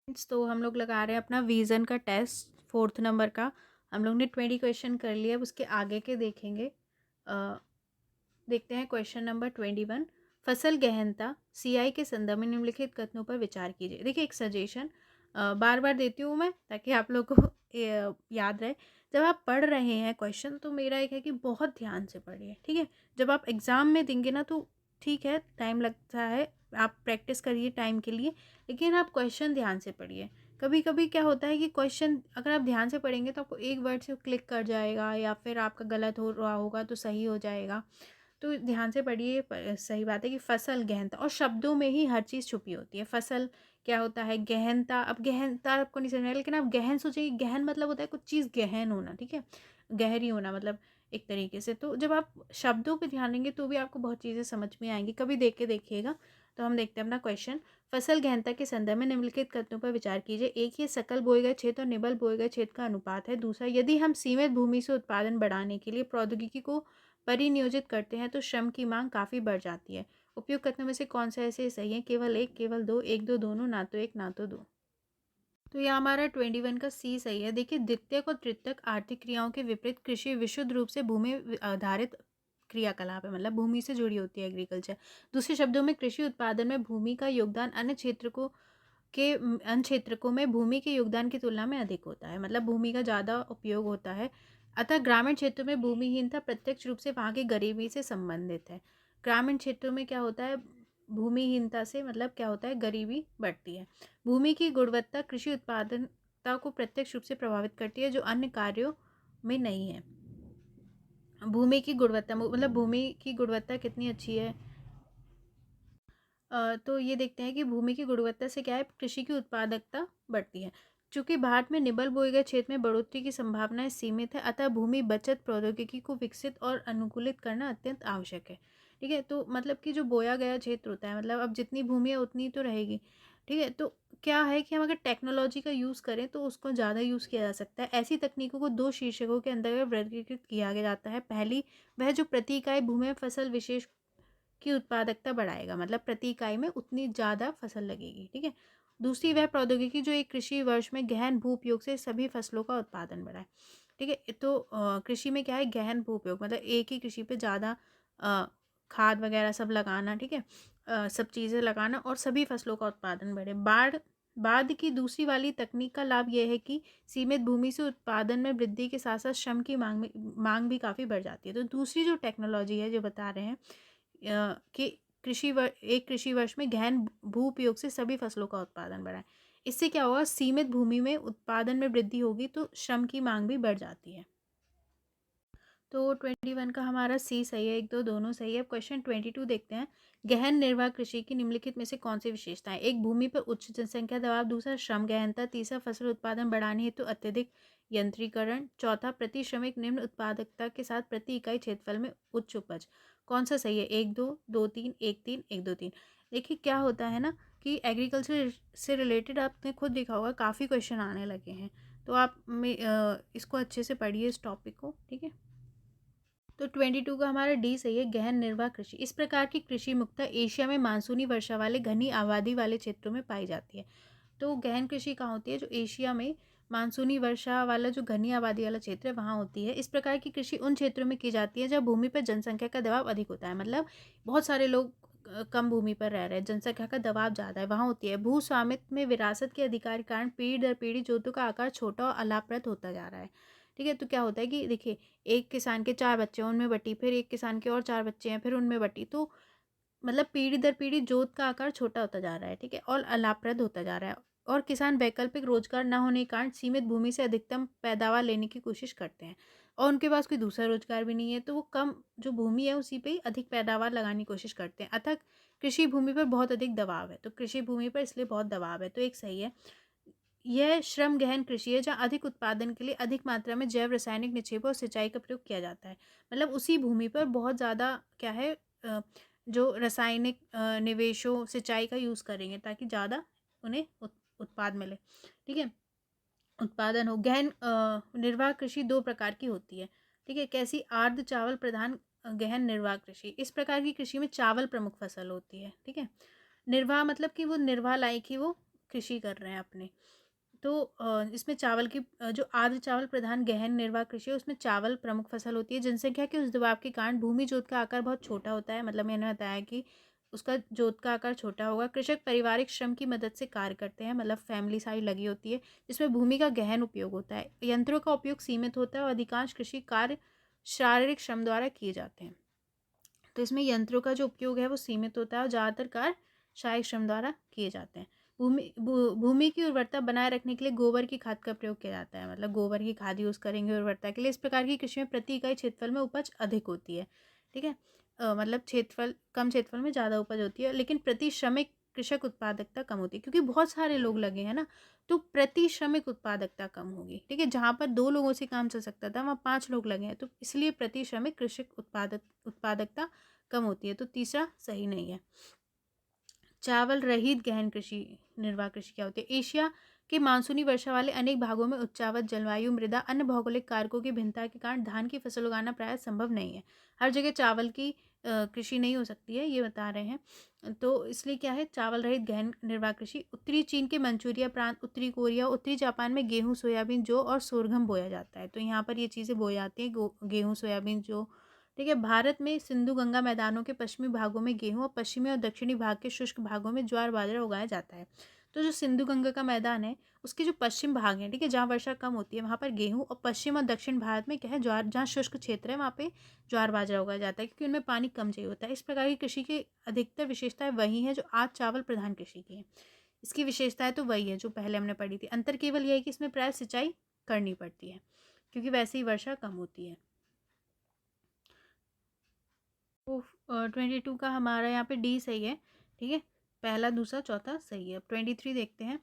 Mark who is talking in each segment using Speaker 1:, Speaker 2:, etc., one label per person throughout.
Speaker 1: तो हम लोग लगा रहे हैं अपना विज़न का टेस्ट 4th नंबर का। हम लोग ने 20 क्वेश्चन कर लिया, अब उसके आगे के देखेंगे। देखते हैं क्वेश्चन नंबर 21। फसल गहनता सीआई के संदर्भ में निम्नलिखित कथनों पर विचार कीजिए। देखिए, एक सजेशन बार बार देती हूँ मैं ताकि आप लोग को याद रहे। जब आप पढ़ रहे हैं क्वेश्चन तो मेरा एक है कि बहुत ध्यान से पढ़िए, ठीक है। जब आप एग्ज़ाम में देंगे ना तो ठीक है, टाइम लगता है, आप प्रैक्टिस करिए टाइम के लिए, लेकिन आप क्वेश्चन ध्यान से पढ़िए। कभी कभी क्या होता है कि क्वेश्चन अगर आप ध्यान से पढ़ेंगे तो आपको एक वर्ड से क्लिक कर जाएगा या फिर आपका गलत हो रहा होगा तो सही हो जाएगा। तो ध्यान से पढ़िए। सही बात है कि फसल गहनता और शब्दों में ही हर चीज़ छुपी होती है। फसल क्या होता है, गहनता। अब गहनता आपको नहीं समझ में आएगा, लेकिन आप गहन सोचेंगे, गहन मतलब होता है कुछ चीज़ गहन होना, ठीक है, गहरी होना मतलब एक तरीके से। तो जब आप शब्दों पे ध्यान देंगे तो भी आपको बहुत चीज़ें समझ में आएंगी। कभी देख के देखिएगा। तो हम देखते हैं अपना क्वेश्चन। फसल गहनता के संदर्भ में निम्नलिखित कथनों पर विचार कीजिए। एक, ये सकल बोए गए क्षेत्र और निबल बोए गए क्षेत्र का अनुपात है। दूसरा, यदि हम सीमित भूमि से उत्पादन बढ़ाने के लिए प्रौद्योगिकी को परिनियोजित करते हैं तो श्रम की मांग काफ़ी बढ़ जाती है। उपयुक्त कथनों में से कौन सा ऐसे सही है? केवल एक, केवल दो, एक दो दोनों, ना तो एक ना तो दो। तो यह हमारा 21 का सी सही है। देखिए, द्वितीयक और तृतीयक आर्थिक क्रियाओं के विपरीत कृषि विशुद्ध रूप से भूमि आधारित क्रियाकलाप है, मतलब भूमि से जुड़ी होती है एग्रीकल्चर। दूसरे शब्दों में कृषि उत्पादन में भूमि का योगदान अन्य क्षेत्रकों में भूमि के योगदान की तुलना में अधिक होता है, मतलब भूमि का ज़्यादा उपयोग होता है। अतः ग्रामीण क्षेत्रों में भूमिहीनता प्रत्यक्ष रूप से वहाँ की गरीबी से संबंधित है। ग्रामीण क्षेत्रों में क्या होता है, भूमिहीनता से मतलब क्या होता है, गरीबी बढ़ती है। भूमि की गुणवत्ता कृषि उत्पादनता को प्रत्यक्ष रूप से प्रभावित करती है, जो अन्य कार्यों में नहीं है। भूमि की गुणवत्ता मतलब भूमि की गुणवत्ता कितनी अच्छी है। तो ये देखते हैं कि भूमि की गुणवत्ता से क्या है, कृषि की उत्पादकता बढ़ती है। चूंकि भारत में निबल बोए गए क्षेत्र में बढ़ोतरी की संभावनाएं सीमित है, अतः भूमि बचत प्रौद्योगिकी को विकसित और अनुकूलित करना अत्यंत आवश्यक है। ठीक है, तो मतलब कि जो बोया गया क्षेत्र होता है, मतलब अब जितनी भूमि है उतनी तो रहेगी। ठीक है, तो क्या है कि हम अगर टेक्नोलॉजी का यूज़ करें तो उसको ज़्यादा यूज़ किया जा सकता है। ऐसी तकनीकों को दो शीर्षकों के अंतर्गत वर्गीकृत किया गया जाता है। पहली, वह जो प्रति इकाई भूमि में फसल विशेष की उत्पादकता बढ़ाएगा, मतलब प्रति इकाई में उतनी ज़्यादा फसल लगेगी। ठीक है। दूसरी, वह प्रौद्योगिकी जो एक कृषि वर्ष में गहन भू उपयोग से सभी फसलों का उत्पादन बढ़ाए। ठीक है, तो कृषि में क्या है, गहन भू उपयोग मतलब एक ही कृषि पे ज़्यादा खाद वगैरह सब लगाना, ठीक है, सब चीज़ें लगाना और सभी फसलों का उत्पादन बढ़े। बाद की दूसरी वाली तकनीक का लाभ यह है कि सीमित भूमि से उत्पादन में वृद्धि के साथ साथ श्रम की मांग भी काफ़ी बढ़ जाती है। तो दूसरी जो टेक्नोलॉजी है जो बता रहे हैं कि एक कृषि वर्ष में गहन भू उपयोग से सभी फसलों का उत्पादन बढ़ाएं। इससे क्या होगा, सीमित भूमि में उत्पादन में वृद्धि होगी तो श्रम की मांग भी बढ़ जाती है। तो 21 का हमारा सी सही है, एक दो दोनों सही है। क्वेश्चन 22 देखते हैं। गहन निर्वाह कृषि की निम्नलिखित में से कौन सी विशेषताएं? एक, भूमि पर उच्च जनसंख्या दबाव। दूसरा, श्रम गहनता। तीसरा, फसल उत्पादन बढ़ाने हेतु अत्यधिक यंत्रीकरण। चौथा, प्रति श्रमिक निम्न उत्पादकता के साथ प्रति इकाई क्षेत्रफल में उच्च उपज। कौन सा सही है? एक दो, दो तीन, एक तीन, एक दो तीन। देखिए क्या होता है ना कि एग्रीकल्चर से रिलेटेड आपने खुद देखा होगा काफ़ी क्वेश्चन आने लगे हैं, तो आप इसको अच्छे से पढ़िए इस टॉपिक को, ठीक है। तो 22 का हमारा डी सही है, गहन निर्वाह कृषि। इस प्रकार की कृषि मुख्यतः एशिया में मानसूनी वर्षा वाले घनी आबादी वाले क्षेत्रों में पाई जाती है। तो गहन कृषि कहाँ होती है? जो एशिया में मानसूनी वर्षा वाला जो घनी आबादी वाला क्षेत्र है वहाँ होती है। इस प्रकार की कृषि उन क्षेत्रों में की जाती है जब भूमि पर जनसंख्या का दबाव अधिक होता है, मतलब बहुत सारे लोग कम भूमि पर रह रहे हैं, जनसंख्या का दबाव ज़्यादा है, वहाँ होती है। भू स्वामित्व में विरासत के अधिकार के कारण पीढ़ी दर पीढ़ी जोतों का आकार छोटा और अलाभप्रद होता जा रहा है। ठीक है, तो क्या होता है कि देखिए, एक किसान के 4 बच्चे हैं उनमें बटी, फिर एक किसान के और 4 बच्चे हैं फिर उनमें बटी, तो मतलब पीढ़ी दर पीढ़ी जोत का आकार छोटा होता जा रहा है, ठीक है, और अलाभप्रद होता जा रहा है। और किसान वैकल्पिक रोजगार न होने के कारण सीमित भूमि से अधिकतम पैदावार लेने की कोशिश करते हैं और उनके पास कोई दूसरा रोजगार भी नहीं है, तो वो कम जो भूमि है उसी पे ही अधिक पैदावार लगाने की कोशिश करते हैं। अतः कृषि भूमि पर बहुत अधिक दबाव है, तो कृषि भूमि पर इसलिए बहुत दबाव है, तो एक सही है। यह श्रम गहन कृषि है जहाँ अधिक उत्पादन के लिए अधिक मात्रा में जैव रासायनिक निक्षेपों और सिंचाई का प्रयोग किया जाता है, मतलब उसी भूमि पर बहुत ज़्यादा क्या है, जो रासायनिक निवेशों सिंचाई का यूज़ करेंगे ताकि ज़्यादा उन्हें उत्पाद मिले, ठीक है, उत्पादन हो। गहन निर्वाह कृषि दो प्रकार की होती है, ठीक है। कैसी? आर्द्र चावल प्रधान गहन निर्वाह कृषि। इस प्रकार की कृषि में चावल प्रमुख फसल होती है, ठीक है। निर्वाह मतलब कि वो निर्वाह लायक ही वो कृषि कर रहे हैं अपने। तो इसमें चावल की जो आर्द्र चावल प्रधान गहन निर्वाह कृषि है उसमें चावल प्रमुख फसल होती है। जनसंख्या के उस दबाव के कारण भूमि जोत का आकार बहुत छोटा होता है, मतलब मैंने बताया कि उसका जोत का आकार छोटा होगा। कृषक पारिवारिक श्रम की मदद से कार्य करते हैं, मतलब फैमिली सारी लगी होती है, जिसमें भूमि का गहन उपयोग होता है। यंत्रों का उपयोग सीमित होता है और अधिकांश कृषि कार्य शारीरिक श्रम द्वारा किए जाते हैं। तो इसमें यंत्रों का जो उपयोग है वो सीमित होता है और ज़्यादातर कार्य शारीरिक श्रम द्वारा किए जाते हैं। भूमि की उर्वरता बनाए रखने के लिए गोबर की खाद का प्रयोग किया जाता है, मतलब गोबर की खाद यूज़ करेंगे उर्वरता के लिए। इस प्रकार की कृषि में प्रति इकाई क्षेत्रफल में उपज अधिक होती है, ठीक है। मतलब क्षेत्रफल कम क्षेत्रफल में ज़्यादा उपज होती है, लेकिन प्रति श्रमिक कृषक उत्पादकता कम होती है, क्योंकि बहुत सारे लोग लगे हैं ना, तो प्रति श्रमिक उत्पादकता कम होगी, ठीक है। जहाँ पर 2 लोगों से काम चल सकता था वहाँ 5 लोग लगे हैं, तो इसलिए प्रति श्रमिक कृषक उत्पादकता कम होती है। तो तीसरा सही नहीं है। चावल रहित गहन कृषि निर्वाह कृषि क्या होती है? एशिया के मानसूनी वर्षा वाले अनेक भागों में उच्चावच जलवायु, मृदा, अन्य भौगोलिक कारकों की भिन्नता के कारण धान की फसल उगाना प्राय संभव नहीं है। हर जगह चावल की कृषि नहीं हो सकती है, ये बता रहे हैं। तो इसलिए क्या है, चावल रहित गहन निर्वाह कृषि। उत्तरी चीन के मंचूरिया प्रांत, उत्तरी कोरिया, उत्तरी जापान में गेहूं, सोयाबीन, जौ और सोरघम बोया जाता है। तो यहाँ पर ये चीज़ें बोई जाती हैं, गेहूँ, सोयाबीन, जौ, ठीक है। भारत में सिंधु गंगा मैदानों के पश्चिमी भागों में गेहूं और पश्चिमी और दक्षिणी भाग के शुष्क भागों में ज्वार बाजरा उगाया जाता है। तो जो सिंधु गंगा का मैदान है उसके जो पश्चिम भाग हैं, ठीक है, जहाँ वर्षा कम होती है वहाँ पर गेहूं, और पश्चिम और दक्षिण भारत में क्या है, ज्वार, जहाँ शुष्क क्षेत्र है वहाँ पे ज्वार बाजरा उगाया जाता है, क्योंकि उनमें पानी कम चाहिए होता है। इस प्रकार की कृषि की अधिकतर विशेषताएं वही हैं जो आज चावल प्रधान कृषि की है। इसकी विशेषताएं तो वही है जो पहले हमने पढ़ी थी। अंतर केवल यह है कि इसमें प्राय सिंचाई करनी पड़ती है, क्योंकि वैसे ही वर्षा कम होती है। तो 22 का हमारा यहाँ पे डी सही है, ठीक है। पहला, दूसरा, चौथा सही है। अब 23 देखते हैं।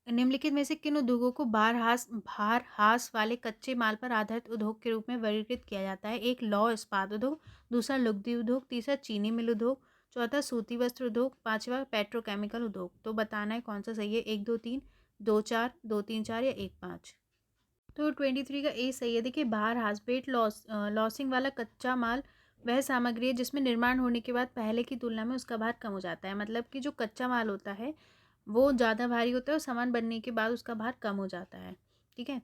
Speaker 1: निम्नलिखित में से किन उद्योगों को भारहास वाले कच्चे माल पर आधारित उद्योग के रूप में वर्गीकृत किया जाता है? एक, लौह इस्पात उद्योग, दूसरा लुगदी उद्योग, तीसरा चीनी मिल उद्योग, चौथा सूती वस्त्र उद्योग, पांचवा पेट्रोकेमिकल उद्योग। तो बताना है कौन सा सही है। 1 2 3, 2 4, 2 3 4 या 1 5। तो 23 का ए सही है। देखिए, भारहास, लॉसिंग वाला कच्चा माल वह सामग्री है जिसमें निर्माण होने के बाद पहले की तुलना में उसका भार कम हो जाता है। मतलब कि जो कच्चा माल होता है वो ज़्यादा भारी होता है और सामान बनने के बाद उसका भार कम हो जाता है, ठीक है।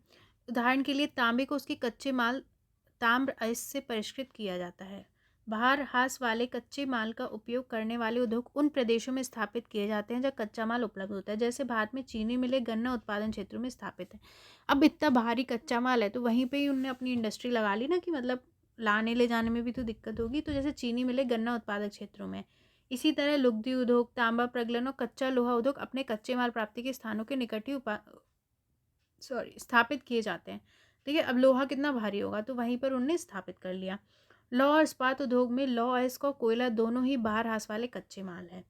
Speaker 1: उदाहरण के लिए तांबे को उसके कच्चे माल ताम्र अयस्क से परिष्कृत किया जाता है। भारहास वाले कच्चे माल का उपयोग करने वाले उद्योग उन प्रदेशों में स्थापित किए जाते हैं जहाँ कच्चा माल उपलब्ध होता है। जैसे भारत में चीनी मिलें गन्ना उत्पादन क्षेत्रों में स्थापित है। अब इतना भारी कच्चा माल है तो वहीं पे ही उनने अपनी इंडस्ट्री लगा ली ना, कि मतलब लाने ले जाने में भी तो दिक्कत होगी। तो जैसे चीनी मिलें गन्ना उत्पादक क्षेत्रों में, इसी तरह लुगदी उद्योग, तांबा प्रगलन और कच्चा लोहा उद्योग अपने कच्चे माल प्राप्ति के स्थानों के निकट ही स्थापित किए जाते हैं। ठीक है, अब लोहा कितना भारी होगा तो वहीं पर उनने स्थापित कर लिया। लौह और इस्पात उद्योग में लौह अयस्क और कोयला दोनों ही भारहास वाले कच्चे माल है,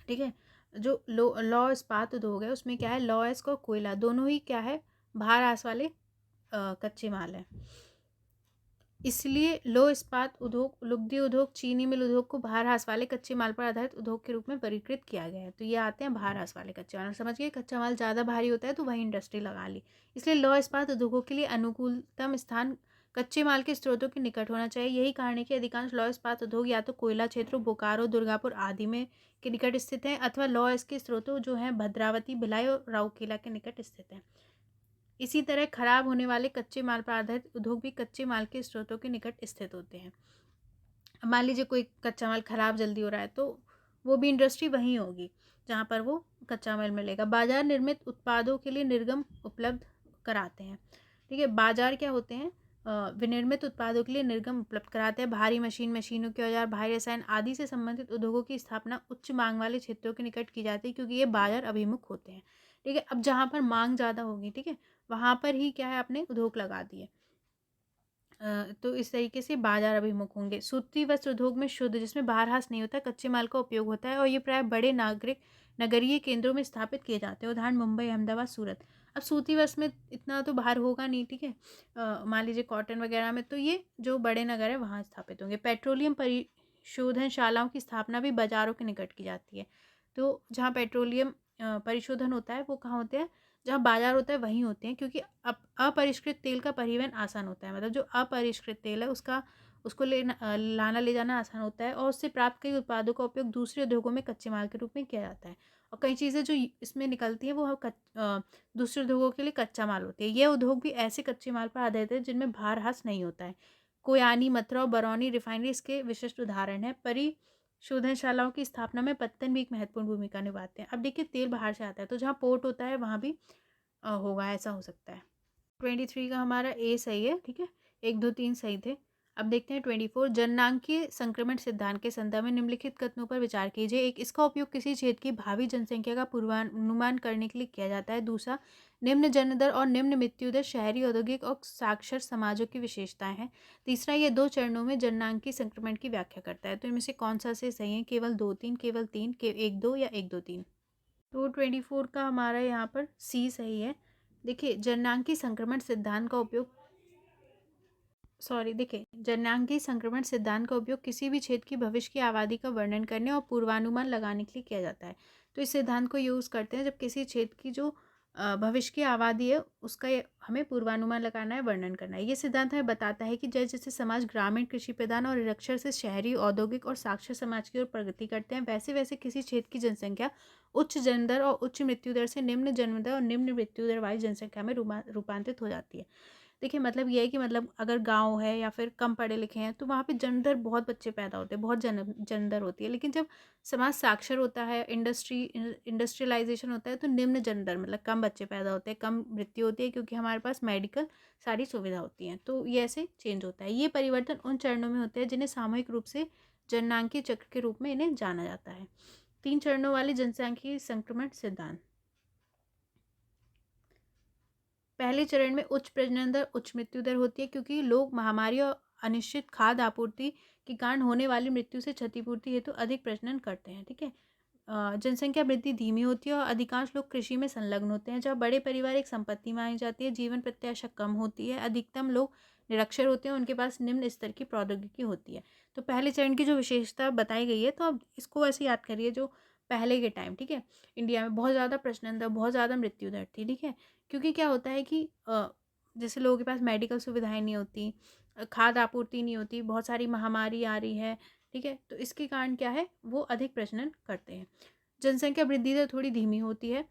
Speaker 1: ठीक है। जो लौह इस्पात उद्योग है उसमें क्या है, लौह अयस्क और कोयला दोनों ही क्या है, भारहास वाले कच्चे माल है। इसलिए लौह इस्पात उद्योग, लुगदी उद्योग, चीनी मिल उद्योग को भारहास वाले कच्चे माल पर आधारित उद्योग के रूप में वर्गीकृत किया गया है। तो ये आते हैं भारहास वाले कच्चे माल। समझ गए, कच्चा माल ज़्यादा भारी होता है तो वही इंडस्ट्री लगा ली। इसलिए लौह इस्पात उद्योगों के लिए अनुकूलतम स्थान कच्चे माल के स्रोतों के निकट होना चाहिए। यही कारण है कि अधिकांश लौह इस्पात उद्योग या तो कोयला क्षेत्रों बोकारो, दुर्गापुर आदि में के निकट स्थित हैं, अथवा लौह इसके स्रोतों जो हैं भद्रावती, भिलाई और राउरकेला के निकट स्थित हैं। इसी तरह खराब होने वाले कच्चे माल पर आधारित उद्योग भी कच्चे माल के स्रोतों के निकट स्थित होते हैं। अब मान लीजिए कोई कच्चा माल खराब जल्दी हो रहा है तो वो भी इंडस्ट्री वहीं होगी जहाँ पर वो कच्चा माल मिलेगा। बाजार निर्मित उत्पादों के लिए निर्गम उपलब्ध कराते हैं, ठीक है। बाजार क्या होते हैं, विनिर्मित उत्पादों के लिए निर्गम उपलब्ध कराते हैं। भारी मशीनों के औजार, भारी रसायन आदि से संबंधित उद्योगों की स्थापना उच्च मांग वाले क्षेत्रों के निकट की जाती है, क्योंकि ये बाजार अभिमुख होते हैं, ठीक है। अब जहाँ पर मांग ज़्यादा होगी, ठीक है, वहाँ पर ही क्या है, आपने उद्योग लगा दिए। तो इस तरीके से बाजार अभिमुख होंगे। सूती वस्त्र उद्योग में शुद्ध, जिसमें बारहास नहीं होता, कच्चे माल का उपयोग होता है और ये प्राय बड़े नगरीय केंद्रों में स्थापित किए जाते हैं। उदाहरण मुंबई, अहमदाबाद, सूरत। अब सूती वस्त्र में इतना तो बाहर होगा नहीं, ठीक है। मान लीजिए कॉटन वगैरह में तो ये जो बड़े नगर है वहाँ स्थापित होंगे। पेट्रोलियम परिशोधनशालाओं की स्थापना भी बाजारों के निकट की जाती है। तो जहाँ पेट्रोलियम परिशोधन होता है वो कहाँ होते हैं, जहाँ बाजार होता है वहीं होते हैं, क्योंकि अपरिष्कृत तेल का परिवहन आसान होता है। मतलब जो अपरिष्कृत तेल है उसको लाना ले जाना आसान होता है और उससे प्राप्त कई उत्पादों का उपयोग दूसरे उद्योगों में कच्चे माल के रूप में किया जाता है। और कई चीज़ें जो इसमें निकलती हैं वो दूसरे उद्योगों के लिए कच्चा माल होती है। ये उद्योग भी ऐसे कच्चे माल पर आधारित है जिनमें भार ह्रास नहीं होता है। कोयानी, मथुरा और बरौनी रिफाइनरी इसके विशिष्ट उदाहरण है। परिशोधनशालाओं की स्थापना में पत्तन भी एक महत्वपूर्ण भूमिका निभाते हैं। अब देखिए तेल बाहर से आता है तो जहाँ पोर्ट होता है वहाँ भी होगा, ऐसा हो सकता है। 23 का हमारा ए सही है, ठीक है। 1, 2, 3 सही थे। अब देखते हैं 24, जननांगीय संक्रमण सिद्धांत के संदर्भ में निम्नलिखित कथनों पर विचार कीजिए। एक, इसका उपयोग किसी क्षेत्र की भावी जनसंख्या का पूर्वानुमान करने के लिए किया जाता है। दूसरा, निम्न जन्म दर और निम्न मृत्यु दर शहरी, औद्योगिक और साक्षर समाजों की विशेषताएं हैं। तीसरा, ये 2 चरणों में जननांगीय संक्रमण की व्याख्या करता है। तो इनमें से कौन सा से सही है? केवल 2, 3, केवल 3, 1, 2 या 1, 2, 3। तो 24 का हमारा यहाँ पर सी सही है। देखिए जननांगी संक्रमण सिद्धांत का उपयोग देखिए जननांगी संक्रमण सिद्धांत का उपयोग किसी भी क्षेत्र की भविष्य की आबादी का वर्णन करने और पूर्वानुमान लगाने के लिए किया जाता है। तो इस सिद्धांत को यूज़ करते हैं जब किसी क्षेत्र की जो भविष्य की आबादी है उसका हमें पूर्वानुमान लगाना है, वर्णन करना है। ये सिद्धांत हमें बताता है कि जैसे जैसे समाज ग्रामीण, कृषि प्रधान और निरक्षर से शहरी, औद्योगिक और साक्षर समाज की ओर प्रगति करते हैं, वैसे वैसे किसी क्षेत्र की जनसंख्या उच्च जन्म दर और उच्च मृत्यु दर से निम्न जन्म दर और निम्न मृत्यु दर वाली जनसंख्या में रूपांतरित हो जाती है। देखिए मतलब ये है कि मतलब अगर गाँव है या फिर कम पढ़े लिखे हैं तो वहाँ पे जन्म दर बहुत बच्चे पैदा होते हैं, बहुत जन्म दर होती है। लेकिन जब समाज साक्षर होता है, इंडस्ट्रियलाइजेशन होता है तो निम्न जन्म दर मतलब कम बच्चे पैदा होते हैं, कम मृत्यु होती है, क्योंकि हमारे पास मेडिकल सारी सुविधा होती हैं। तो ये ऐसे चेंज होता है। ये परिवर्तन उन चरणों में होते हैं जिन्हें सामूहिक रूप से जननांगीय चक्र के रूप में इन्हें जाना जाता है। 3 चरणों वाले जनसांख्यिकीय संक्रमण सिद्धांत। पहले चरण में उच्च प्रजनन दर, उच्च मृत्यु दर होती है, क्योंकि लोग महामारी और अनिश्चित खाद्य आपूर्ति के कारण होने वाली मृत्यु से क्षतिपूर्ति हेतु अधिक प्रजनन करते हैं, ठीक है। जनसंख्या वृद्धि धीमी होती है और अधिकांश लोग कृषि में संलग्न होते हैं। जब बड़े परिवार एक संपत्ति मानी जाती है, जीवन प्रत्याशा कम होती है, अधिकतम लोग निरक्षर होते हैं, उनके पास निम्न स्तर की प्रौद्योगिकी होती है। तो पहले चरण की जो विशेषता बताई गई है, तो अब इसको ऐसे याद करिए जो पहले के टाइम, ठीक है, इंडिया में बहुत ज़्यादा प्रजनन दर, बहुत ज़्यादा मृत्यु दर थी, ठीक है। क्योंकि क्या होता है कि जैसे लोगों के पास मेडिकल सुविधाएं नहीं होती, खाद्य आपूर्ति नहीं होती, बहुत सारी महामारी आ रही है, ठीक है। तो इसके कारण क्या है, वो अधिक प्रजनन करते हैं। जनसंख्या वृद्धि दर थोड़ी धीमी होती है,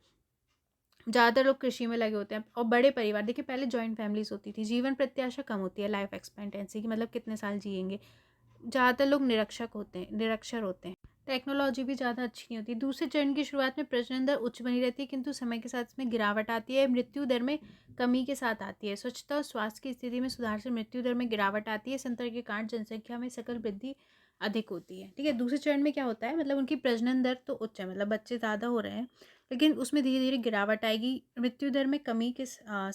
Speaker 1: ज़्यादातर लोग कृषि में लगे होते हैं। और बड़े परिवार, देखिए पहले जॉइंट फैमिलीज होती थी, जीवन प्रत्याशा कम होती है, लाइफ एक्सपेक्टेंसी की मतलब कितने साल जिएंगे। ज़्यादातर लोग निरक्षर होते हैं। टेक्नोलॉजी भी ज़्यादा अच्छी नहीं होती। दूसरे चरण की शुरुआत में प्रजनन दर उच्च बनी रहती है, किंतु समय के साथ इसमें गिरावट आती है, मृत्यु दर में कमी के साथ आती है। स्वच्छता और स्वास्थ्य की स्थिति में सुधार से मृत्यु दर में गिरावट आती है। इस अंतर के कारण जनसंख्या में सकल वृद्धि अधिक होती है, ठीक है। दूसरे चरण में क्या होता है, मतलब उनकी प्रजनन दर तो उच्च है, मतलब बच्चे ज़्यादा हो रहे हैं, लेकिन उसमें धीरे धीरे गिरावट आएगी। मृत्यु दर में कमी के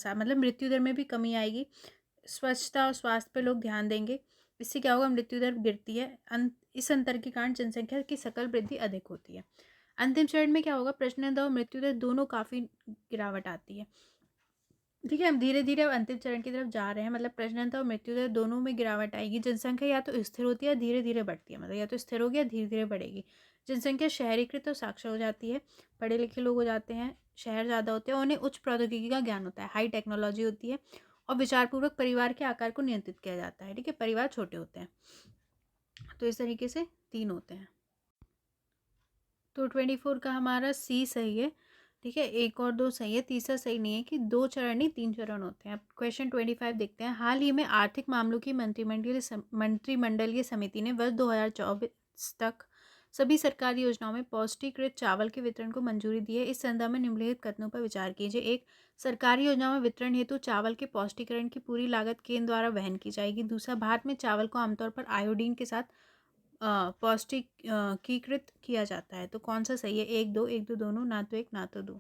Speaker 1: मतलब मृत्यु दर में भी कमी आएगी। स्वच्छता और स्वास्थ्य पर लोग ध्यान देंगे, इससे क्या होगा, मृत्यु दर गिरती है। इस अंतर के कारण जनसंख्या की सकल वृद्धि अधिक होती है। अंतिम चरण में क्या होगा, प्रजनन दर और मृत्यु दर दोनों काफ़ी गिरावट आती है, ठीक है। हम धीरे धीरे अब अंतिम चरण की तरफ जा रहे हैं, मतलब प्रजनन दर और मृत्यु दर दोनों में गिरावट आएगी। जनसंख्या या तो स्थिर होती है या धीरे धीरे बढ़ती है, मतलब या तो स्थिर होगी या धीरे धीरे बढ़ेगी। जनसंख्या शहरीकृत और साक्षर हो जाती है, पढ़े लिखे लोग हो जाते हैं, शहर ज़्यादा होते हैं, उन्हें उच्च प्रौद्योगिकी का ज्ञान होता है, हाई टेक्नोलॉजी होती है, और विचारपूर्वक परिवार के आकार को नियंत्रित किया जाता है, ठीक है। परिवार छोटे होते हैं। तो इस तरीके से 3 होते हैं। तो 24 का हमारा सी सही है, ठीक है। 1 और 2 सही है, तीसरा सही नहीं है कि 2 चरण नहीं 3 चरण होते हैं। अब क्वेश्चन 25 देखते हैं। हाल ही में आर्थिक मामलों की मंत्रिमंडलीय समिति ने वर्ष 2024 तक सभी सरकारी योजनाओं में पौष्टिकृत चावल के वितरण को मंजूरी दी है। इस संदर्भ में निम्नलिखित कथनों पर विचार कीजिए। 1, सरकारी योजनाओं में वितरण हेतु चावल के पौष्टिकरण की पूरी लागत केंद्र द्वारा वहन की जाएगी। दूसरा, भारत में चावल को आमतौर पर आयोडीन के साथ पौष्टिकीकृत किया जाता है। तो कौन सा सही है, 1, 2, 1, 2 दोनों, ना तो 1 ना तो 2।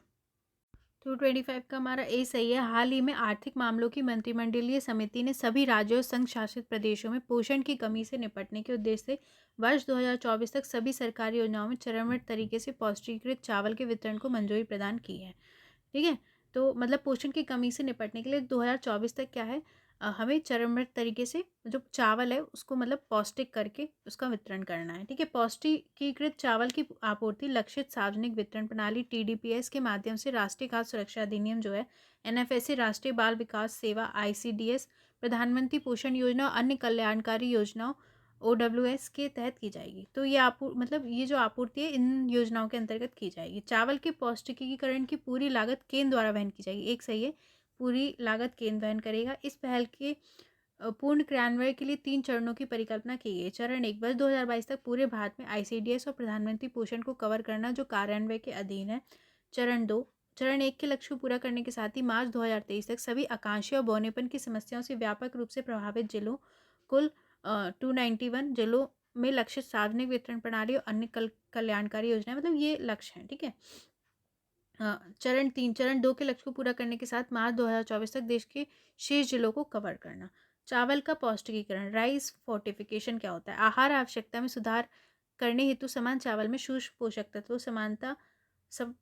Speaker 1: तो 25 का हमारा ए सही है। हाल ही में आर्थिक मामलों की मंत्रिमंडलीय समिति ने सभी राज्यों और संघ शासित प्रदेशों में पोषण की कमी से निपटने के उद्देश्य से वर्ष 2024 तक सभी सरकारी योजनाओं में चरणबद्ध तरीके से पौष्टिकीकृत चावल के वितरण को मंजूरी प्रदान की है, ठीक है। तो मतलब पोषण की कमी से निपटने के लिए 2024 तक क्या है, हमें चरणबद्ध तरीके से जो चावल है उसको मतलब पौष्टिक करके उसका वितरण करना है, ठीक है। पौष्टिकीकृत चावल की आपूर्ति लक्षित सार्वजनिक वितरण प्रणाली TDPS के माध्यम से राष्ट्रीय खाद्य सुरक्षा अधिनियम जो है, NFSA, राष्ट्रीय बाल विकास सेवा ICDS, प्रधानमंत्री पोषण योजना और अन्य कल्याणकारी योजनाओं OWS के तहत की जाएगी। तो ये मतलब ये जो आपूर्ति है इन योजनाओं के अंतर्गत की जाएगी। चावल के पौष्टिकीकरण की पूरी लागत केंद्र द्वारा वहन की जाएगी। एक सही है, पूरी लागत केंद्र वहन करेगा। इस पहल के पूर्ण क्रियान्वयन के लिए 3 चरणों की परिकल्पना की गई है। चरण 1, वर्ष 2022 तक पूरे भारत में ICDS और प्रधानमंत्री पोषण को कवर करना, जो कार्यान्वयन के अधीन है। चरण 2, चरण 1 के लक्ष्य को पूरा करने के साथ ही मार्च 2023 तक सभी आकांक्षी और बौनेपन की समस्याओं से व्यापक रूप से प्रभावित जिलों, कुल 291 जिलों में लक्षित सार्वजनिक वितरण प्रणाली और अन्य कल्याणकारी योजनाएं, मतलब ये लक्ष्य हैं। ठीक है। चरण 3, चरण 2 के लक्ष्य को पूरा करने के साथ मार्च 2024 तक देश के शेष जिलों को कवर करना। चावल का पौष्टिकीकरण, राइस फोर्टिफिकेशन क्या होता है? आहार आवश्यकता में सुधार करने हेतु समान चावल में सूक्ष्म पोषक तत्वों समानता सब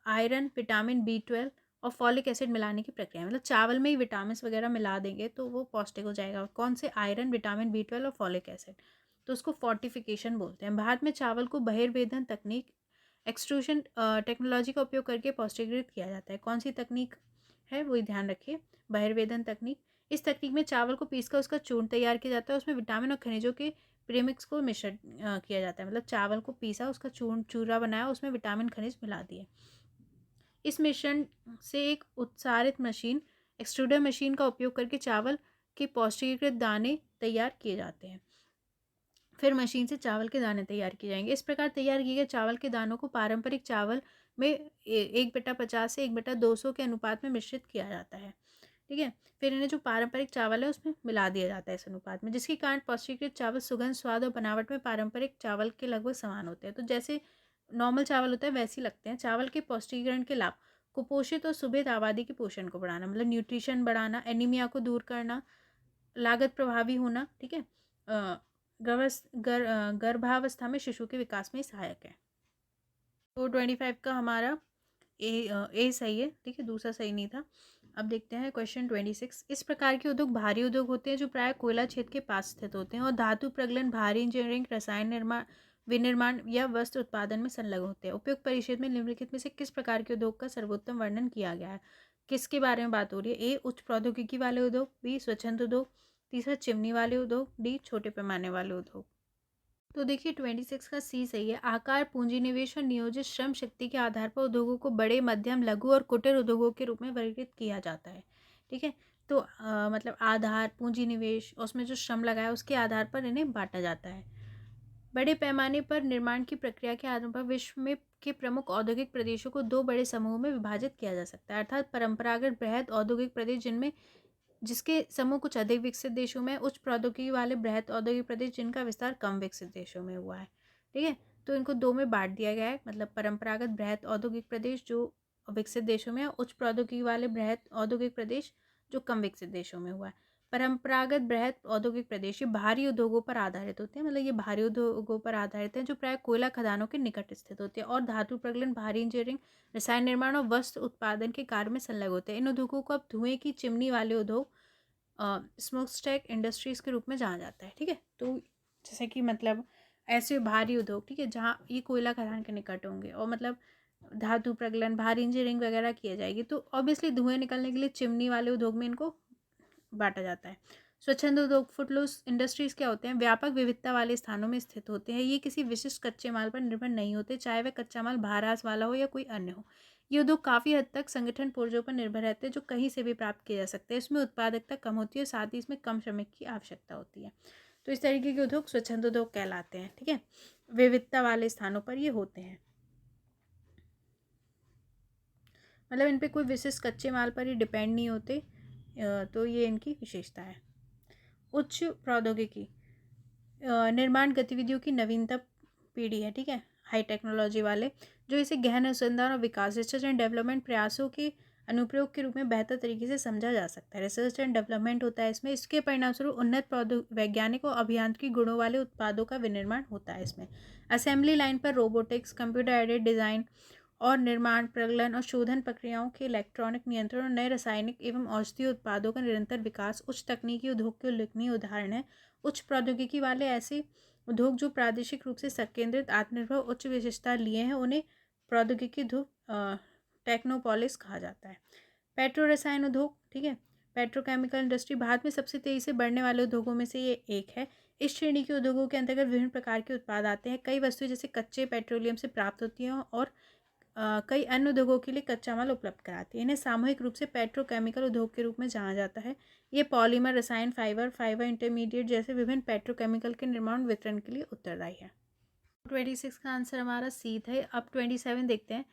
Speaker 1: आयरन, विटामिन B12 और फॉलिक एसिड मिलाने की प्रक्रिया, मतलब चावल में ही विटामिन वगैरह मिला देंगे तो वो पौष्टिक हो जाएगा। कौन से? आयरन, विटामिन B12 और फॉलिक एसिड। तो उसको फोर्टिफिकेशन बोलते हैं। भारत में चावल को बहिर्वेधन तकनीक, एक्सट्रूशन टेक्नोलॉजी का उपयोग करके पौष्टिकीकृत किया जाता है। कौन सी तकनीक है वो ध्यान रखिए, बहिर्वेधन तकनीक। इस तकनीक में चावल को पीसकर उसका चूर्ण तैयार किया जाता है। उसमें विटामिन और खनिजों के प्रीमिक्स को मिश्रण किया जाता है, मतलब चावल को पीसा, उसका चूरा बनाया, उसमें विटामिन खनिज मिला दिए। इस मिश्रण से एक उत्सारित मशीन, एक्सट्रूडर मशीन का उपयोग करके चावल के पौष्टिकीकृत दाने तैयार किए जाते हैं। फिर मशीन से चावल के दाने तैयार किए जाएंगे। इस प्रकार तैयार किए गए चावल के दानों को पारंपरिक चावल में 1/50 से 1/200 के अनुपात में मिश्रित किया जाता है। ठीक है। फिर इन्हें जो पारंपरिक चावल है उसमें मिला दिया जाता है इस अनुपात में, जिसके कारण पौष्टिकृत चावल सुगंध, स्वाद और बनावट में पारंपरिक चावल के लगभग समान होते हैं। तो जैसे नॉर्मल चावल होता है वैसे ही लगते हैं। चावल के पौष्टिकीकरण के लाभ: कुपोषित और सुभेद आबादी के पोषण को बढ़ाना, मतलब न्यूट्रिशन बढ़ाना, एनीमिया को दूर करना, लागत प्रभावी होना। ठीक है। गर्भावस्था में शिशु के विकास में सहायक है। तो 25 का हमारा ए सही है। ठीक है, दूसरा सही नहीं था। अब देखते हैं क्वेश्चन 26। इस प्रकार के उद्योग भारी उद्योग होते हैं जो प्राय कोयला क्षेत्र के पास स्थित होते हैं और धातु प्रगलन, भारी इंजीनियरिंग, रसायन निर्माण, विनिर्माण या वस्त्र उत्पादन में संलग्न होते हैं। उपयुक्त परिच्छेद में निम्नलिखित में से किस प्रकार के उद्योग का सर्वोत्तम वर्णन किया गया है? किसके बारे में बात हो रही है? ए, उच्च प्रौद्योगिकी वाले उद्योग, बी, स्वच्छंद उद्योग, तीसरा चिमनी वाले उद्योग, डी, छोटे पैमाने वाले उद्योग। तो देखिए 26 का सी सही है। आकार, पूंजी निवेश और नियोजित श्रम शक्ति के आधार पर उद्योगों को बड़े, मध्यम, लघु और कुटीर उद्योगों के रूप में वर्गीकृत किया जाता है। ठीक है। तो मतलब आधार, पूंजी निवेश और उसमें जो श्रम लगाया उसके आधार पर इन्हें बांटा जाता है। बड़े पैमाने पर निर्माण की प्रक्रिया के आधार पर विश्व में के प्रमुख औद्योगिक प्रदेशों को 2 बड़े समूहों में विभाजित किया जा सकता है, अर्थात परंपरागत बृहद औद्योगिक प्रदेश जिनमें जिसके समूह कुछ अधिक विकसित देशों में, उच्च प्रौद्योगिकी वाले बृहद औद्योगिक प्रदेश जिनका विस्तार कम विकसित देशों में हुआ है। ठीक है। तो इनको 2 में बांट दिया गया है, मतलब परंपरागत बृहद औद्योगिक प्रदेश जो विकसित देशों में है, उच्च प्रौद्योगिकी वाले बृहद औद्योगिक प्रदेश जो कम विकसित देशों में हुआ है। परंपरागत बृहद औद्योगिक प्रदेश ये भारी उद्योगों पर आधारित होते हैं, मतलब ये भारी उद्योगों पर आधारित हैं जो प्राय कोयला खदानों के निकट स्थित होते हैं और धातु प्रगलन, भारी इंजीनियरिंग, रसायन निर्माण और वस्त्र उत्पादन के कार्य में संलग्न होते हैं। इन उद्योगों को अब धुएं की चिमनी वाले उद्योग, स्मोक स्टैक इंडस्ट्रीज के रूप में जाना जाता है। ठीक है। तो जैसे कि मतलब ऐसे भारी उद्योग, ठीक है, जहाँ ये कोयला खदान के निकट होंगे और मतलब धातु प्रगलन, भारी इंजीनियरिंग वगैरह किया जाएगी, तो ऑब्वियसली धुएं निकलने के लिए चिमनी वाले उद्योग में इनको बांटा जाता है। स्वच्छंद उद्योग, फुटलूस इंडस्ट्रीज क्या होते हैं? व्यापक विविधता वाले स्थानों में स्थित होते हैं। ये किसी विशिष्ट कच्चे माल पर निर्भर नहीं होते, चाहे वह कच्चा माल भारास वाला हो या कोई अन्य हो। ये उद्योग काफ़ी हद तक संगठन पुर्जों पर निर्भर रहते हैं जो कहीं से भी प्राप्त किए जा सकते हैं। इसमें उत्पादकता कम होती है, साथ ही इसमें कम श्रमिक की आवश्यकता होती है। तो इस तरीके के उद्योग स्वच्छंद उद्योग कहलाते हैं। ठीक है। विविधता वाले स्थानों पर ये होते हैं, मतलब इन पे कोई विशिष्ट कच्चे माल पर ही डिपेंड नहीं होते। तो ये इनकी विशेषता है। उच्च प्रौद्योगिकी निर्माण गतिविधियों की नवीनतम पीढ़ी है। ठीक है, हाई टेक्नोलॉजी वाले जो इसे गहन अनुसंधान और विकास, रिसर्च एंड डेवलपमेंट प्रयासों के अनुप्रयोग के रूप में बेहतर तरीके से समझा जा सकता है। रिसर्च एंड डेवलपमेंट होता है इसमें, इसके परिणामस्वरूप उन्नत वैज्ञानिक और अभियांत्रिकी गुणों वाले उत्पादों का विनिर्माण होता है इसमें। असेंबली लाइन पर रोबोटिक्स, कंप्यूटर एडेड डिज़ाइन और निर्माण, प्रगलन और शोधन प्रक्रियाओं के इलेक्ट्रॉनिक नियंत्रण और नए रासायनिक एवं औषधीय उत्पादों का निरंतर विकास उच्च तकनीकी उद्योग के उल्लेखनीय उदाहरण है। उच्च प्रौद्योगिकी वाले ऐसे उद्योग जो प्रादेशिक रूप से संकेंद्रित, आत्मनिर्भर, उच्च विशेषता लिए हैं उन्हें प्रौद्योगिकी उद्योग टेक्नोपॉलिस कहा जाता है। पेट्रो रसायन उद्योग, ठीक है, पेट्रोकेमिकल इंडस्ट्री भारत में सबसे तेज़ी से बढ़ने वाले उद्योगों में से ये एक है। इस श्रेणी के उद्योगों के अंतर्गत विभिन्न प्रकार के उत्पाद आते हैं। कई वस्तुएं जैसे कच्चे पेट्रोलियम से प्राप्त होती हैं और कई अन्य उद्योगों के लिए कच्चा माल उपलब्ध कराती है। इन्हें सामूहिक रूप से पेट्रोकेमिकल उद्योग के रूप में जाना जाता है। ये पॉलीमर, रसायन, फाइबर इंटरमीडिएट जैसे विभिन्न पेट्रोकेमिकल के निर्माण वितरण के लिए उत्तरदायी है। 26 का आंसर हमारा सी था। अब 27 देखते हैं।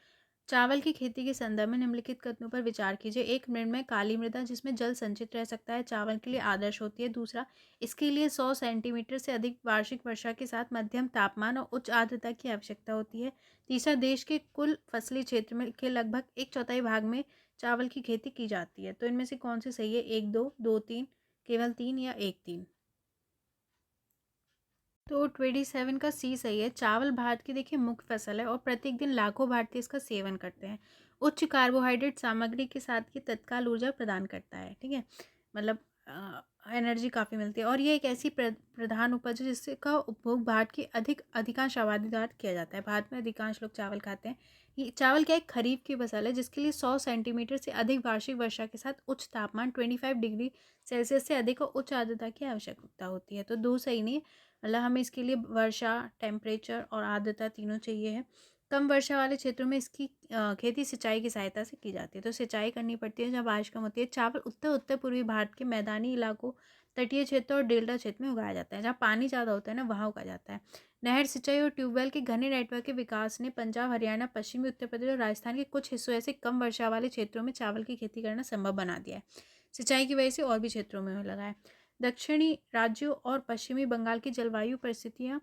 Speaker 1: चावल की खेती के संदर्भ में निम्नलिखित कथनों पर विचार कीजिए। एक, मृणमय काली मृदा जिसमें जल संचित रह सकता है चावल के लिए आदर्श होती है। दूसरा, इसके लिए 100 सेंटीमीटर से अधिक वार्षिक वर्षा के साथ मध्यम तापमान और उच्च आर्द्रता की आवश्यकता होती है। तीसरा, देश के कुल फसली क्षेत्र में के लगभग 1/4 भाग में चावल की खेती की जाती है। तो इनमें से कौन सी सही है? 1, 2, 2, 3, केवल 3 या 1, 3? तो 27 का सी सही है। चावल भारत की देखिए मुख्य फसल है और प्रत्येक दिन लाखों भारतीय इसका सेवन करते हैं। उच्च कार्बोहाइड्रेट सामग्री के साथ ये तत्काल ऊर्जा प्रदान करता है। ठीक है, मतलब एनर्जी काफ़ी मिलती है और ये एक ऐसी प्रधान उपज है जिसका उपभोग भारत की अधिकांश आबादी द्वारा किया जाता है। भारत में अधिकांश लोग चावल खाते हैं। ये चावल क्या एक खरीफ की फसल है जिसके लिए 100 सेंटीमीटर से अधिक वार्षिक वर्षा के साथ उच्च तापमान 25 डिग्री सेल्सियस से अधिक और उच्च आर्द्रता की आवश्यकता होती है। तो दो सही नहीं है, मतलब हमें इसके लिए वर्षा, टेम्परेचर और आर्द्रता तीनों चाहिए है। कम वर्षा वाले क्षेत्रों में इसकी खेती सिंचाई की सहायता से की जाती है। तो सिंचाई करनी पड़ती है जब बारिश कम होती है। चावल उत्तर पूर्वी भारत के मैदानी इलाकों, तटीय क्षेत्र और डेल्टा क्षेत्र में उगाया जाता है। जहाँ पानी ज़्यादा होता है ना, वहाँ उगाया जाता है। नहर सिंचाई और ट्यूबवेल के घने नेटवर्क के विकास ने पंजाब, हरियाणा, पश्चिमी उत्तर प्रदेश और राजस्थान के कुछ हिस्सों ऐसे कम वर्षा वाले क्षेत्रों में चावल की खेती करना संभव बना दिया है। सिंचाई की वजह से और भी क्षेत्रों में लगा है। दक्षिणी राज्यों और पश्चिमी बंगाल की जलवायु परिस्थितियाँ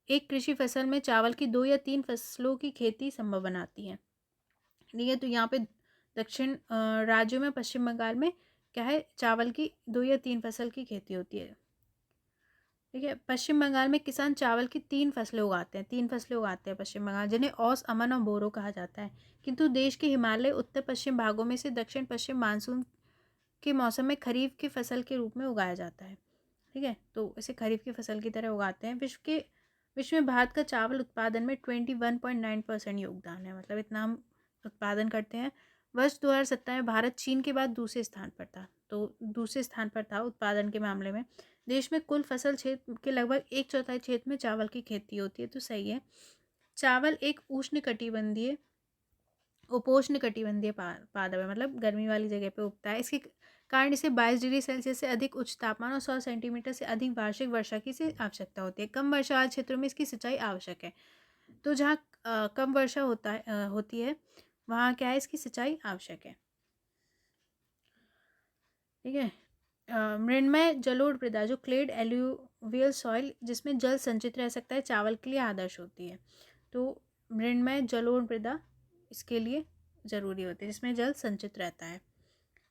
Speaker 1: एक कृषि फसल में चावल की 2 या 3 फसलों की खेती संभव बनाती हैं। ठीक है, तो यहाँ पे दक्षिण राज्यों में, पश्चिम बंगाल में क्या है, चावल की 2 या 3 फसल की खेती होती है। ठीक है, पश्चिम बंगाल में किसान चावल की 3 फसलें उगाते हैं। 3 फसलें उगाते हैं पश्चिम बंगाल, जिन्हें औस, अमन और बोरो कहा जाता है। किंतु देश के हिमालय, उत्तर पश्चिम भागों में से दक्षिण पश्चिम मानसून के मौसम में खरीफ की फसल के रूप में उगाया जाता है। ठीक है, तो इसे खरीफ की फसल की तरह उगाते हैं। विश्व में भारत का चावल उत्पादन में 21.9% योगदान है, मतलब इतना हम उत्पादन करते हैं। वर्ष 2017 में भारत चीन के बाद दूसरे स्थान पर था। तो दूसरे स्थान पर था उत्पादन के मामले में। देश में कुल फसल क्षेत्र के लगभग 1/4 क्षेत्र में चावल की खेती होती है। तो सही है। चावल एक उपोष्ण कटिबंधीय पादप है, मतलब गर्मी वाली जगह पे उगता है। इसके कारण इसे 22 डिग्री सेल्सियस से अधिक उच्च तापमान और 100 सेंटीमीटर से अधिक वार्षिक वर्षा की से आवश्यकता होती है। कम वर्षा वाले क्षेत्रों में इसकी सिंचाई आवश्यक है। तो जहाँ कम वर्षा होती है वहाँ क्या है, इसकी सिंचाई आवश्यक है। ठीक है, मृणमय जलोढ़ मृदा जो क्लेड एल्यूवियल सॉइल जिसमें जल संचित रह सकता है, चावल के लिए आदर्श होती है। तो मृणमय जलोढ़ मृदा इसके लिए ज़रूरी होती है जिसमें जल संचित रहता है।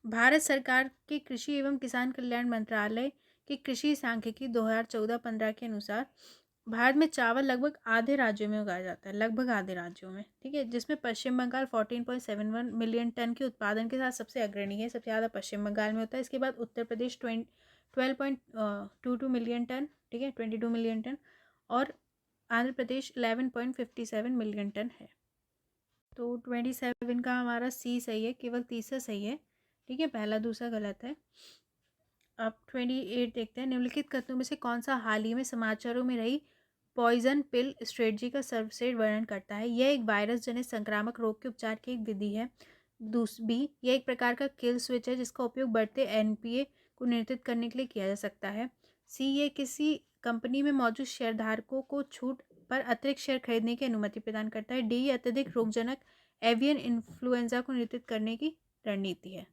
Speaker 1: भारत सरकार के कृषि एवं किसान कल्याण मंत्रालय की कृषि सांख्यिकी 2014-15 के अनुसार भारत में चावल लगभग आधे राज्यों में उगाया जाता है, लगभग आधे राज्यों में। ठीक है, जिसमें पश्चिम बंगाल 14.71 मिलियन टन के उत्पादन के साथ सबसे अग्रणी है। सबसे ज़्यादा पश्चिम बंगाल में होता है। इसके बाद उत्तर प्रदेश 12.22 मिलियन टन, ठीक है, 22 मिलियन टन, और आंध्र प्रदेश 11.57 मिलियन टन है। तो 27 का हमारा सी सही है, केवल तीसरा सही है। ठीक है, पहला दूसरा गलत है। अब 28 देखते हैं। निम्नलिखित कथनों में से कौन सा हाल ही में समाचारों में रही पॉइजन पिल स्ट्रेटजी का सर्वश्रेष्ठ वर्णन करता है? यह एक वायरस जनित संक्रामक रोग के उपचार की एक विधि है। बी, यह एक प्रकार का किल स्विच है जिसका उपयोग बढ़ते एनपीए को नियंत्रित करने के लिए किया जा सकता है। सी, ये किसी कंपनी में मौजूद शेयरधारकों को छूट पर अतिरिक्त शेयर खरीदने की अनुमति प्रदान करता है। डी, ये अत्यधिक रोगजनक एवियन इन्फ्लुएंजा को नियंत्रित करने की रणनीति है।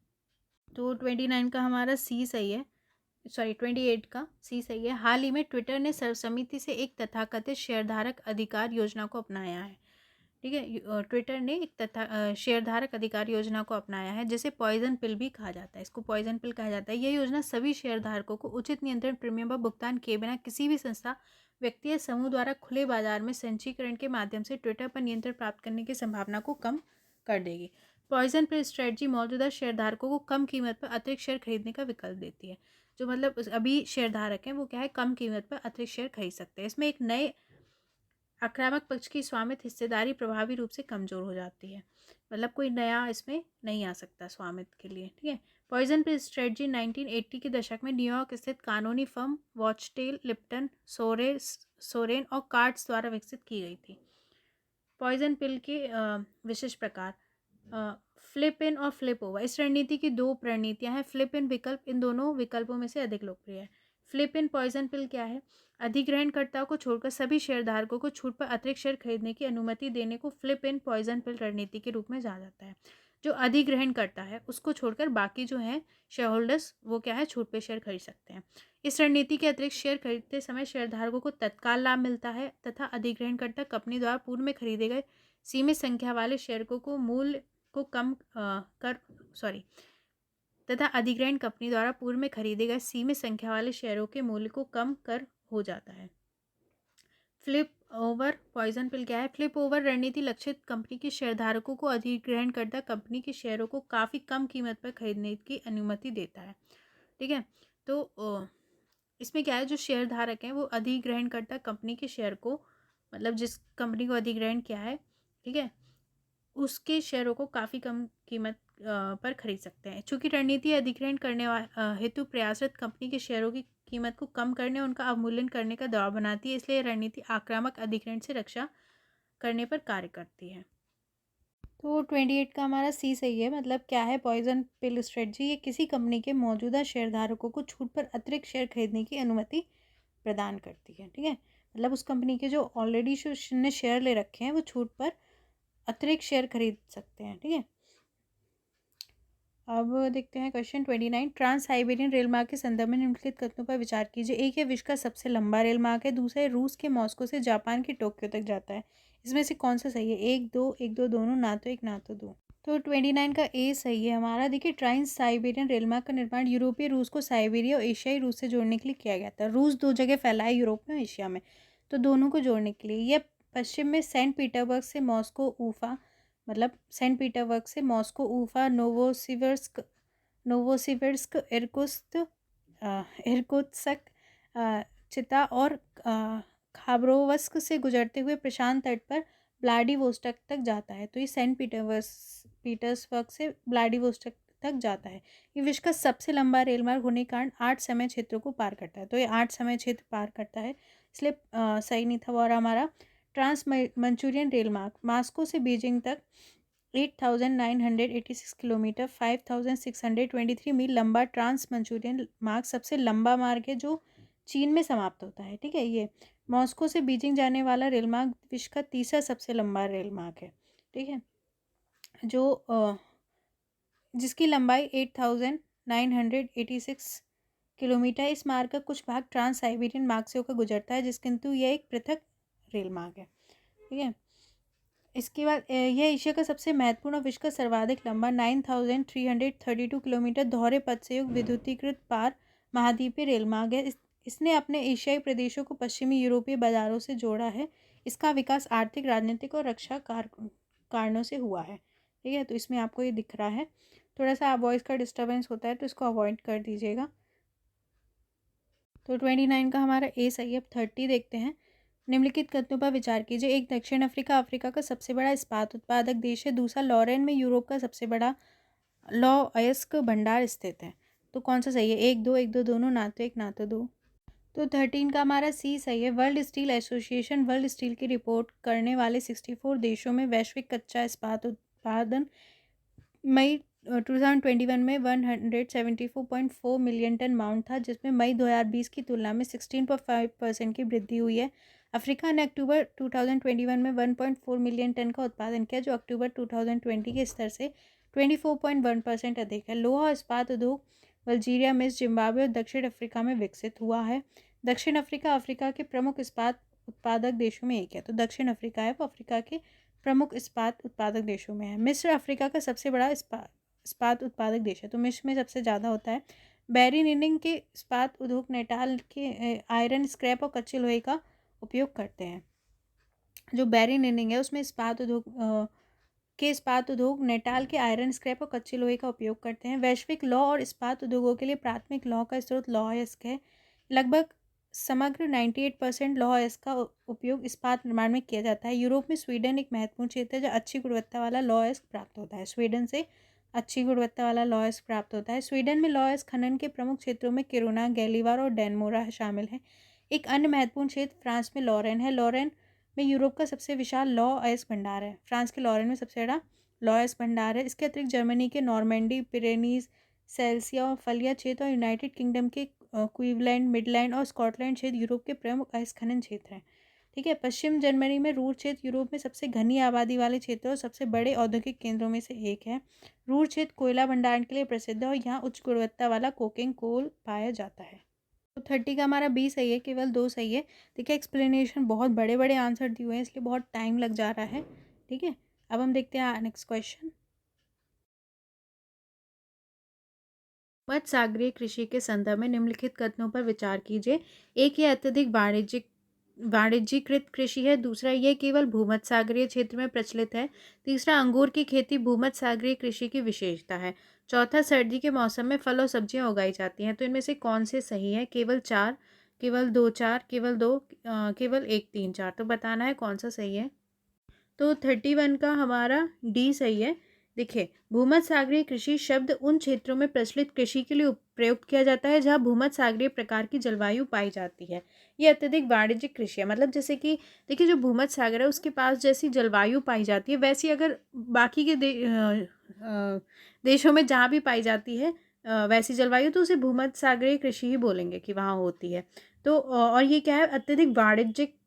Speaker 1: तो 29 का हमारा सी सही है, 28 का सी सही है। हाल ही में ट्विटर ने सर्वसम्मति से एक तथाकथित शेयरधारक अधिकार योजना को अपनाया है। ठीक है, ट्विटर ने एक शेयरधारक अधिकार योजना को अपनाया है जिसे पॉइजन पिल भी कहा जाता है। इसको पॉइजन पिल कहा जाता है। यह योजना सभी शेयरधारकों को उचित नियंत्रण प्रीमियम पर भुगतान किए बिना किसी भी संस्था, व्यक्ति या समूह द्वारा खुले बाजार में संचीकरण के माध्यम से ट्विटर पर नियंत्रण प्राप्त करने की संभावना को कम कर देगी। पॉइजन पिल स्ट्रेटजी मौजूदा शेयरधारकों को कम कीमत पर अतिरिक्त शेयर खरीदने का विकल्प देती है। जो मतलब अभी शेयरधारक हैं वो क्या है, कम कीमत पर अतिरिक्त शेयर खरीद सकते हैं। इसमें एक नए आक्रामक पक्ष की स्वामित्व हिस्सेदारी प्रभावी रूप से कमजोर हो जाती है। मतलब कोई नया इसमें नहीं आ सकता स्वामित्व के लिए, ठीक है। पॉइजन पिल स्ट्रेटजी 1980 के दशक में न्यूयॉर्क स्थित कानूनी फर्म वॉचटेल, लिप्टन, सोरेन और कार्ट्स द्वारा विकसित की गई थी। पॉइजन पिल के विशिष्ट प्रकार, फ्लिप इन और फ्लिप ओवर। इस रणनीति की दो प्रणीतियां हैं। फ्लिप इन विकल्प इन दोनों विकल्पों में से अधिक लोकप्रिय है। फ्लिप इन पॉइजन पिल क्या है? अधिग्रहणकर्ताओं को छोड़कर सभी शेयरधारकों को छूट पर अतिरिक्त शेयर खरीदने की अनुमति देने को फ्लिप इन पॉइजन पिल रणनीति के रूप में जाना जाता है। जो अधिग्रहण करता है उसको छोड़कर बाकी जो है शेयर होल्डर्स वो क्या है, छूट पे शेयर खरीद सकते हैं। इस रणनीति के अतिरिक्त शेयर खरीदते समय शेयरधारकों को तत्काल लाभ मिलता है तथा अधिग्रहणकर्ता कंपनी द्वारा पूर्व में खरीदे गए सीमित संख्या वाले शेयरों को मूल्य को कम तथा अधिग्रहण कंपनी द्वारा पूर्व में खरीदे गए सीमित संख्या वाले शेयरों के मूल्य को कम कर हो जाता है। फ्लिप ओवर पॉइजन पिल क्या है? फ्लिप ओवर रणनीति लक्षित कंपनी के शेयरधारकों को अधिग्रहणकर्ता कंपनी के शेयरों को काफ़ी कम कीमत पर खरीदने की अनुमति देता है, ठीक है। तो इसमें क्या है, जो शेयरधारक हैं वो अधिग्रहणकर्ता कंपनी के शेयर को, मतलब जिस कंपनी को अधिग्रहण किया है, ठीक है, उसके शेयरों को काफ़ी कम कीमत पर खरीद सकते हैं। चूँकि रणनीति अधिग्रहण करने हेतु प्रयासरत कंपनी के शेयरों की कीमत को कम करने, उनका अवमूल्यन करने का दबाव बनाती है, इसलिए रणनीति आक्रामक अधिग्रहण से रक्षा करने पर कार्य करती है। तो 28 का हमारा सी सही है। मतलब क्या है पॉइजन पिल स्ट्रेटजी? ये किसी कंपनी के मौजूदा शेयरधारकों को छूट पर अतिरिक्त शेयर खरीदने की अनुमति प्रदान करती है, ठीक है। मतलब उस कंपनी के जो ऑलरेडी ने शेयर ले रखे हैं वो छूट पर अतिरिक्त शेयर खरीद सकते हैं, ठीक है। अब देखते हैं क्वेश्चन 29। ट्रांस साइबेरियन रेल मार्ग के संदर्भ में निम्नलिखित कथनों पर विचार कीजिए। एक है विश्व का सबसे लंबा रेल मार्ग है। दूसरा है रूस के मॉस्को से जापान के टोक्यो तक जाता है। इसमें से कौन सा सही है? एक दो दोनों, ना तो एक ना तो दो। तो 29 का ए सही है हमारा। देखिए, ट्रांस साइबेरियन रेल मार्ग का निर्माण यूरोपीय रूस को साइबेरिया और एशियाई रूस से जोड़ने के लिए किया गया था। रूस दो जगह फैला है, यूरोप में और एशिया में, तो दोनों को जोड़ने के लिए। यह पश्चिम में सेंट पीटर्सबर्ग से मॉस्को ऊफा, मतलब सेंट पीटर्सबर्ग से मॉस्को ऊफा, नोवोसिबिर्स्क, इरकुत्स्क, चिता और खाबरोवस्क से गुजरते हुए प्रशांत तट पर व्लादिवोस्टोक तक जाता है। तो ये सेंट पीटर्सबर्ग से व्लादिवोस्टोक तक जाता है। ये विश्व का सबसे लंबा रेल मार्ग होने के कारण 8 समय क्षेत्रों को पार करता है। तो ये 8 समय क्षेत्र पार करता है, इसलिए सही नहीं था। और हमारा ट्रांस मंचूरियन रेल मार्ग मॉस्को से बीजिंग तक 8,986 किलोमीटर 5,623 मील लंबा ट्रांस मंचूरियन मार्ग सबसे लंबा मार्ग है जो चीन में समाप्त होता है, ठीक है। ये मॉस्को से बीजिंग जाने वाला रेल मार्ग विश्व का तीसरा सबसे लंबा रेल मार्ग है, ठीक है, जो जिसकी लंबाई 8,986 किलोमीटर। इस मार्ग का कुछ भाग ट्रांस साइबेरियन मार्ग से होकर गुजरता है, किंतु यह एक पृथक रेल मार्ग है, ठीक है। इसके बाद यह एशिया का सबसे महत्वपूर्ण और विश्व का सर्वाधिक लंबा 9,332 किलोमीटर दोहरे पथ से युक्त विद्युतीकृत पार महाद्वीपीय रेल मार्ग है। इसने अपने एशियाई प्रदेशों को पश्चिमी यूरोपीय बाजारों से जोड़ा है। इसका विकास आर्थिक, राजनीतिक और रक्षा कारणों से हुआ है, ठीक है। तो इसमें आपको ये दिख रहा है। थोड़ा सा वॉइस का डिस्टर्बेंस होता है तो इसको अवॉइड कर दीजिएगा। तो 29 का हमारा ए सही है। अब 30 देखते हैं। निम्नलिखित कथनों पर विचार कीजिए। एक, दक्षिण अफ्रीका अफ्रीका का सबसे बड़ा इस्पात उत्पादक देश है। दूसरा, लॉरेन में यूरोप का सबसे बड़ा लौह अयस्क भंडार स्थित है। तो कौन सा सही है? एक दो दोनों, ना तो एक ना तो दो। तो 13 का हमारा सी सही है। World steel association world steel की रिपोर्ट करने वाले 64 देशों में वैश्विक कच्चा इस्पात उत्पादन मई 2021 में 174.4 मिलियन टन माउंट था, जिसमें मई 2020 की तुलना में 16.5% की वृद्धि हुई है। अफ्रीका ने अक्टूबर 2021 में 1.4 मिलियन टन का उत्पादन किया, जो अक्टूबर 2020 के स्तर से 24.1% अधिक है। लोहा इस्पात उद्योग अल्जीरिया, मिस्र, जिम्बाब्वे और दक्षिण अफ्रीका में विकसित हुआ है। दक्षिण अफ्रीका अफ्रीका के प्रमुख इस्पात उत्पादक देशों में एक है। तो दक्षिण अफ्रीका है वो अफ्रीका के प्रमुख इस्पात उत्पादक देशों में है। मिस्र अफ्रीका का सबसे बड़ा इस्पात उत्पादक देश है, तो मिस्र में सबसे ज़्यादा होता है। बैरी निनिंग के इस्पात उद्योग नेटाल के आयरन स्क्रैप और कच्चे लोहे का उपयोग करते हैं। जो बैरी निनिंग है उसमें इस्पात उद्योग नेटाल के आयरन स्क्रैप और कच्चे लोहे का उपयोग करते हैं। वैश्विक लौह और इस्पात उद्योगों के लिए प्राथमिक लौह का स्रोत लौह अयस्क है। लगभग समग्र 98% लौह अयस्क का उपयोग इस्पात निर्माण में किया जाता है। यूरोप में स्वीडन एक महत्वपूर्ण क्षेत्र है जहाँ अच्छी गुणवत्ता वाला लौह अयस्क प्राप्त होता है। स्वीडन से अच्छी गुणवत्ता वाला लौह अयस्क प्राप्त होता है। स्वीडन में लौह अयस्क खनन के प्रमुख क्षेत्रों में किरुना, गैलीवार और डेनमोरा शामिल हैं। एक अन्य महत्वपूर्ण क्षेत्र फ्रांस में लॉरेन है। लॉरेन में यूरोप का सबसे विशाल लौह अयस्क भंडार है। फ्रांस के लॉरेन में सबसे बड़ा लौह अयस्क भंडार है। इसके अतिरिक्त जर्मनी के नॉर्मैंडी, पिरेनीज, सेल्सिया और फलिया क्षेत्र और यूनाइटेड किंगडम के क्वीवलैंड, मिडलैंड और स्कॉटलैंड क्षेत्र यूरोप के प्रमुख अयस्क खनन क्षेत्र हैं। ठीक है। पश्चिम जर्मनी में रूर क्षेत्र यूरोप में सबसे घनी आबादी वाले क्षेत्र और सबसे बड़े औद्योगिक केंद्रों में से एक है। रूर क्षेत्र कोयला भंडारण के लिए प्रसिद्ध है और यहाँ उच्च गुणवत्ता वाला कोकिंग कोल पाया जाता है। तो 30 का हमारा बी सही है, केवल 2 सही है। देखिए एक्सप्लेनेशन बहुत बड़े बड़े आंसर दिए हुए हैं इसलिए बहुत टाइम लग जा रहा है। ठीक है। अब हम देखते हैं नेक्स्ट क्वेश्चन। मध्य सागरीय कृषि के संदर्भ में निम्नलिखित कथनों पर विचार कीजिए। एक, ये अत्यधिक वाणिज्यीकृत कृषि है। दूसरा, ये केवल भूमध्य सागरीय क्षेत्र में प्रचलित है। तीसरा, अंगूर की खेती भूमध्य सागरीय कृषि की विशेषता है। चौथा, सर्दी के मौसम में फल और सब्जियां उगाई जाती हैं। तो इनमें से कौन से सही है? केवल 4, केवल 2 4, केवल 2, केवल 1 3 4। तो बताना है कौन सा सही है। तो 31 का हमारा डी सही है। देखिए, भूमध्य सागरीय कृषि शब्द उन क्षेत्रों में प्रचलित कृषि के लिए प्रयुक्त किया जाता है जहाँ भूमध्य सागरीय प्रकार की जलवायु पाई जाती है। ये अत्यधिक वाणिज्यिक कृषि है। मतलब जैसे कि देखिए, जो भूमध्य सागर है उसके पास जैसी जलवायु पाई जाती है वैसी अगर बाकी के देशों में जहाँ भी पाई जाती है वैसी जलवायु, तो उसे भूमध्य सागरीय कृषि ही बोलेंगे कि वहाँ होती है। तो और ये क्या है? अत्यधिक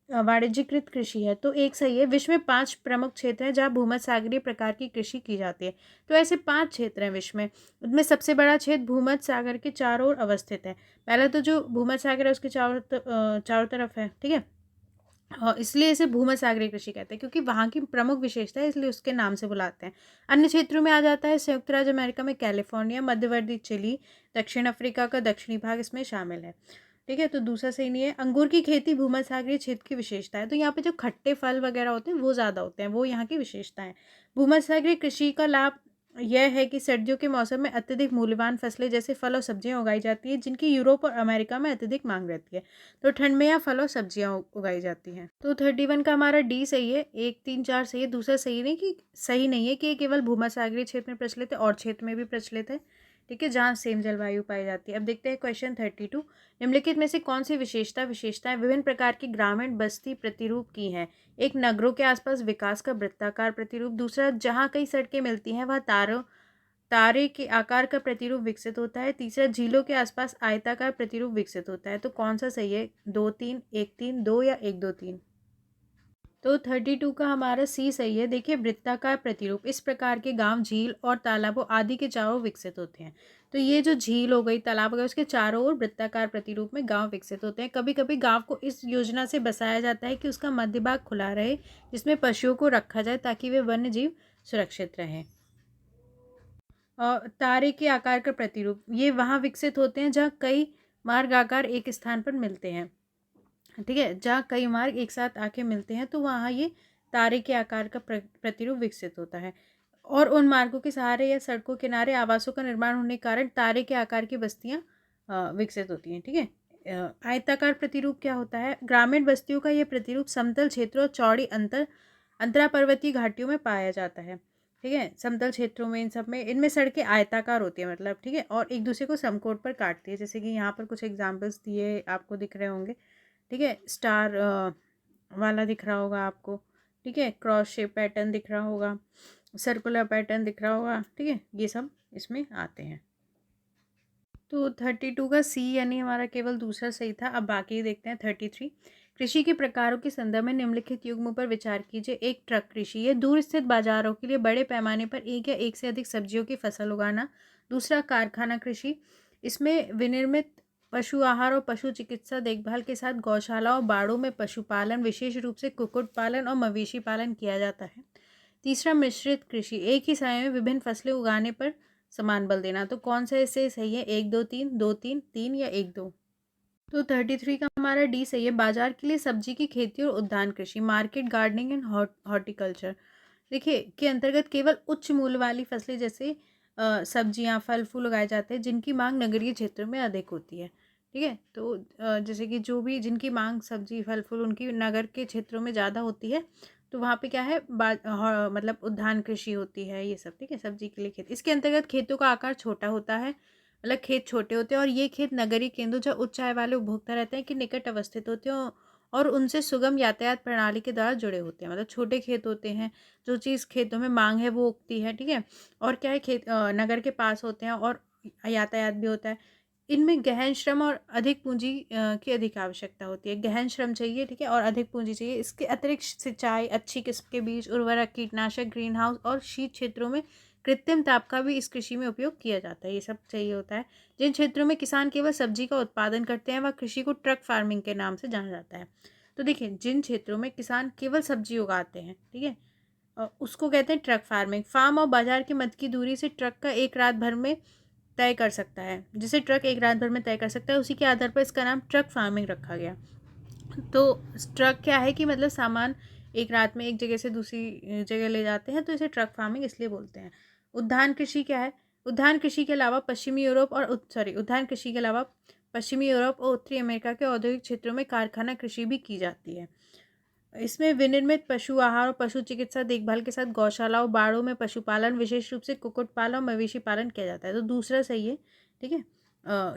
Speaker 1: वाणिज्यीकृत कृषि है। तो एक सही है। विश्व में 5 प्रमुख क्षेत्र हैं जहाँ भूमध्य सागरीय प्रकार की कृषि की जाती है। तो ऐसे 5 क्षेत्र हैं विश्व में। उनमें सबसे बड़ा क्षेत्र भूमध्य सागर के चारों ओर अवस्थित है। पहले तो जो भूमध्य सागर है उसके चारों तरफ है। ठीक है। इसलिए इसे भूमध्य सागरीय कृषि कहते हैं क्योंकि वहाँ की प्रमुख विशेषता है, इसलिए उसके नाम से बुलाते हैं। अन्य क्षेत्रों में आ जाता है संयुक्त राज्य अमेरिका में कैलिफोर्निया, मध्यवर्ती चिली, दक्षिण अफ्रीका का दक्षिणी भाग इसमें शामिल है। ठीक है। तो दूसरा सही नहीं है। अंगूर की खेती भूमध्य सागरीय क्षेत्र की विशेषता है। तो यहाँ पे जो खट्टे फल वगैरह होते हैं वो ज़्यादा होते हैं, वो यहाँ की विशेषता है। भूमध्य सागरीय कृषि का लाभ यह है कि सर्दियों के मौसम में अत्यधिक मूल्यवान फसलें जैसे फल और सब्जियां उगाई जाती है जिनकी यूरोप और अमेरिका में अत्यधिक मांग रहती है। तो ठंड में यहाँ फल और सब्जियां उगाई जाती हैं। तो 31 का हमारा डी सही है। 1 3 4 सही है। दूसरा सही नहीं है कि ये केवल भूमध्य सागरीय क्षेत्र में प्रचलित है और क्षेत्र में भी प्रचलित है। ठीक है, जहाँ सेम जलवायु पाई जाती है। अब देखते हैं क्वेश्चन 32। निम्नलिखित में से कौन सी विशेषताएं विभिन्न प्रकार की ग्रामीण बस्ती प्रतिरूप की हैं? एक, नगरों के आसपास विकास का वृत्ताकार प्रतिरूप। दूसरा, जहाँ कई सड़कें मिलती हैं वह तारे के आकार का प्रतिरूप विकसित होता है। तीसरा, झीलों के आसपास आयताकार प्रतिरूप विकसित होता है। तो कौन सा सही है? 2 3 1 3 2 या 1 2 3। तो 32 का हमारा सी सही है। देखिए, वृत्ताकार प्रतिरूप इस प्रकार के गांव झील और तालाबों आदि के चारों विकसित होते हैं। तो ये जो झील हो गई, तालाब हो गया, उसके चारों ओर वृत्ताकार प्रतिरूप में गांव विकसित होते हैं। कभी कभी गांव को इस योजना से बसाया जाता है कि उसका मध्य भाग खुला रहे जिसमें पशुओं को रखा जाए ताकि वे वन्य जीव सुरक्षित रहें। और तारे के आकार का प्रतिरूप ये वहाँ विकसित होते हैं जहाँ कई मार्ग आकार एक स्थान पर मिलते हैं। ठीक है, जहाँ कई मार्ग एक साथ आके मिलते हैं तो वहाँ ये तारे के आकार का प्रतिरूप विकसित होता है। और उन मार्गों के सहारे या सड़कों किनारे आवासों का निर्माण होने के कारण तारे के आकार की बस्तियाँ विकसित होती हैं। ठीक है। आयताकार प्रतिरूप क्या होता है? ग्रामीण बस्तियों का यह प्रतिरूप समतल क्षेत्रों और चौड़ी अंतरा पर्वतीय घाटियों में पाया जाता है। ठीक है, समतल क्षेत्रों में इन सब में इनमें सड़कें आयताकार होती है, मतलब ठीक है, और एक दूसरे को समकोण पर काटती है। जैसे कि यहाँ पर कुछ एग्जाम्पल्स दिए आपको दिख रहे होंगे। ठीक है, स्टार वाला दिख रहा होगा आपको। ठीक है, क्रॉस शेप पैटर्न दिख रहा होगा, सर्कुलर पैटर्न दिख रहा होगा। ठीक है, ये सब इसमें आते हैं। तो 32 का सी यानी हमारा केवल दूसरा सही था। अब बाकी देखते हैं 33। कृषि के प्रकारों के संदर्भ में निम्नलिखित युग्मों पर विचार कीजिए। एक, ट्रक कृषि, ये दूर स्थित बाजारों के लिए बड़े पैमाने पर एक या एक से अधिक सब्जियों की फसल उगाना। दूसरा, कारखाना कृषि, इसमें विनिर्मित पशु आहार और पशु चिकित्सा देखभाल के साथ गौशाला और बाड़ों में पशुपालन, विशेष रूप से कुक्कुट पालन और मवेशी पालन किया जाता है। तीसरा, मिश्रित कृषि, एक ही समय में विभिन्न फसलें उगाने पर समान बल देना। तो कौन सा इससे सही है? 1 2 3 2 3 3 या 1 2। तो 33 का हमारा डी सही है। बाजार के लिए सब्जी की खेती और उद्यान कृषि, मार्केट गार्डनिंग एंड हॉर्टिकल्चर, देखिए के अंतर्गत केवल उच्च मूल्य वाली फसलें जैसे सब्जियां, फल फूल उगाए जाते हैं जिनकी मांग नगरीय क्षेत्रों में अधिक होती है। ठीक है। तो जैसे कि जो भी जिनकी मांग सब्जी फल फूल उनकी नगर के क्षेत्रों में ज़्यादा होती है, तो वहाँ पे क्या है मतलब उद्यान कृषि होती है ये सब, ठीक है, सब्जी के लिए खेत। इसके अंतर्गत खेतों का आकार छोटा होता है, मतलब खेत छोटे होते हैं, और ये खेत नगरीय केंद्रों जहाँ उच्च आय वाले उपभोक्ता रहते हैं के निकट अवस्थित होते हैं और उनसे सुगम यातायात प्रणाली के द्वारा जुड़े होते हैं। मतलब छोटे खेत होते हैं, जो चीज़ खेतों में मांग है वो उगती है, ठीक है। और क्या है, खेत नगर के पास होते हैं और यातायात भी होता है। इनमें गहन श्रम और अधिक पूंजी की अधिक आवश्यकता होती है। गहन श्रम चाहिए, ठीक है, और अधिक पूंजी चाहिए। इसके अतिरिक्त सिंचाई, अच्छी किस्म के बीज, उर्वरक, कीटनाशक, ग्रीन हाउस और शीत क्षेत्रों में कृत्रिम ताप का भी इस कृषि में उपयोग किया जाता है। ये सब चाहिए होता है। जिन क्षेत्रों में किसान केवल सब्जी का उत्पादन करते हैं वह कृषि को ट्रक फार्मिंग के नाम से जाना जाता है। तो देखिए, जिन क्षेत्रों में किसान केवल सब्जी उगाते हैं, ठीक है, उसको कहते हैं ट्रक फार्मिंग। फार्म और बाजार के मध्य की दूरी से ट्रक का एक रात भर में तय कर सकता है, जिसे ट्रक एक रात भर में तय कर सकता है, उसी के आधार पर इसका नाम ट्रक फार्मिंग रखा गया। तो ट्रक क्या है कि मतलब सामान एक रात में एक जगह से दूसरी जगह ले जाते हैं, तो इसे ट्रक फार्मिंग इसलिए बोलते हैं। उद्यान कृषि क्या है? उद्यान कृषि के अलावा पश्चिमी यूरोप और उद्यान कृषि के अलावा पश्चिमी यूरोप और उत्तरी अमेरिका के औद्योगिक क्षेत्रों में कारखाना कृषि भी की जाती है। इसमें विनिर्मित पशु आहार और पशु चिकित्सा देखभाल के साथ गौशालाओं, बाड़ों में पशुपालन, विशेष रूप से कुक्कुट पालन और मवेशी पालन किया जाता है। तो दूसरा सही है, ठीक है।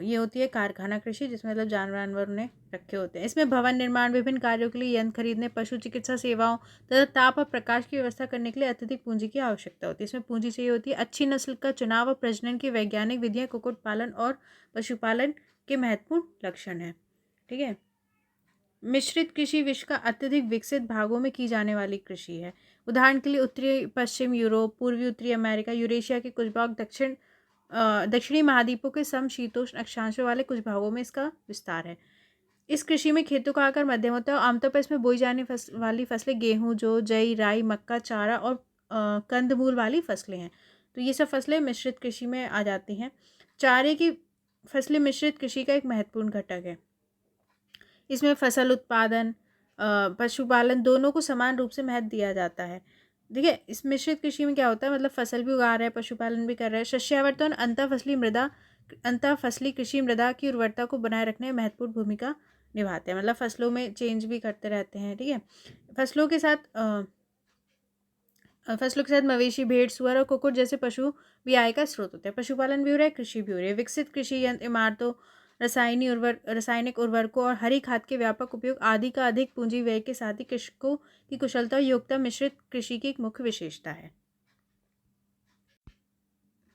Speaker 1: ये होती है कारखाना कृषि, जिसमें मतलब जानवर उन्हें रखे होते हैं। इसमें भवन निर्माण, विभिन्न कार्यों के लिए यंत्र खरीदने, पशु चिकित्सा सेवाओं तथा ताप और प्रकाश की व्यवस्था करने के लिए अत्यधिक पूंजी की आवश्यकता होती है। इसमें पूंजी चाहिए होती है। अच्छी नस्ल का चुनाव और प्रजनन की वैज्ञानिक विधियां कुक्कुट पालन और पशुपालन के महत्वपूर्ण लक्षण हैं, ठीक है। मिश्रित कृषि विश्व का अत्यधिक विकसित भागों में की जाने वाली कृषि है। उदाहरण के लिए उत्तरी पश्चिम यूरोप, पूर्वी उत्तरी अमेरिका, यूरेशिया के कुछ भाग, दक्षिणी महाद्वीपों के समशीतोष्ण अक्षांशों वाले कुछ भागों में इसका विस्तार है। इस कृषि में खेतों का आकार मध्यम होता है और आमतौर पर इसमें बोई जाने वाली फसलें गेहूं, जौ, जई, राई, मक्का, चारा और कंदमूल वाली फसलें हैं। तो ये सब फसलें मिश्रित कृषि में आ जाती हैं। चारे की फसलें मिश्रित कृषि का एक महत्वपूर्ण घटक है। इसमें फसल उत्पादन, पशुपालन दोनों को समान रूप से महत्व दिया जाता है। देखिए, इस मिश्रित कृषि में क्या होता है, मतलब फसल भी उगा रहे हैं, पशुपालन भी कर रहे हैं। शस्यावर्तन अंतः फसली कृषि मृदा की उर्वरता को बनाए रखने में महत्वपूर्ण भूमिका निभाते हैं। मतलब फसलों में चेंज भी करते रहते हैं, ठीक है। फसलों के साथ मवेशी, भेड़, सुअर और कुक्कुट जैसे पशु भी आय का स्रोत होते हैं। पशुपालन भी हो रहा है, कृषि भी हो रही है। विकसित कृषि यंत्र, इमारतों, रासायनिक उर्वरकों और हरी खाद के व्यापक उपयोग आदि का अधिक पूंजी व्यय के साथ ही कृषकों की कुशलता और योग्यता मिश्रित कृषि की एक मुख्य विशेषता है।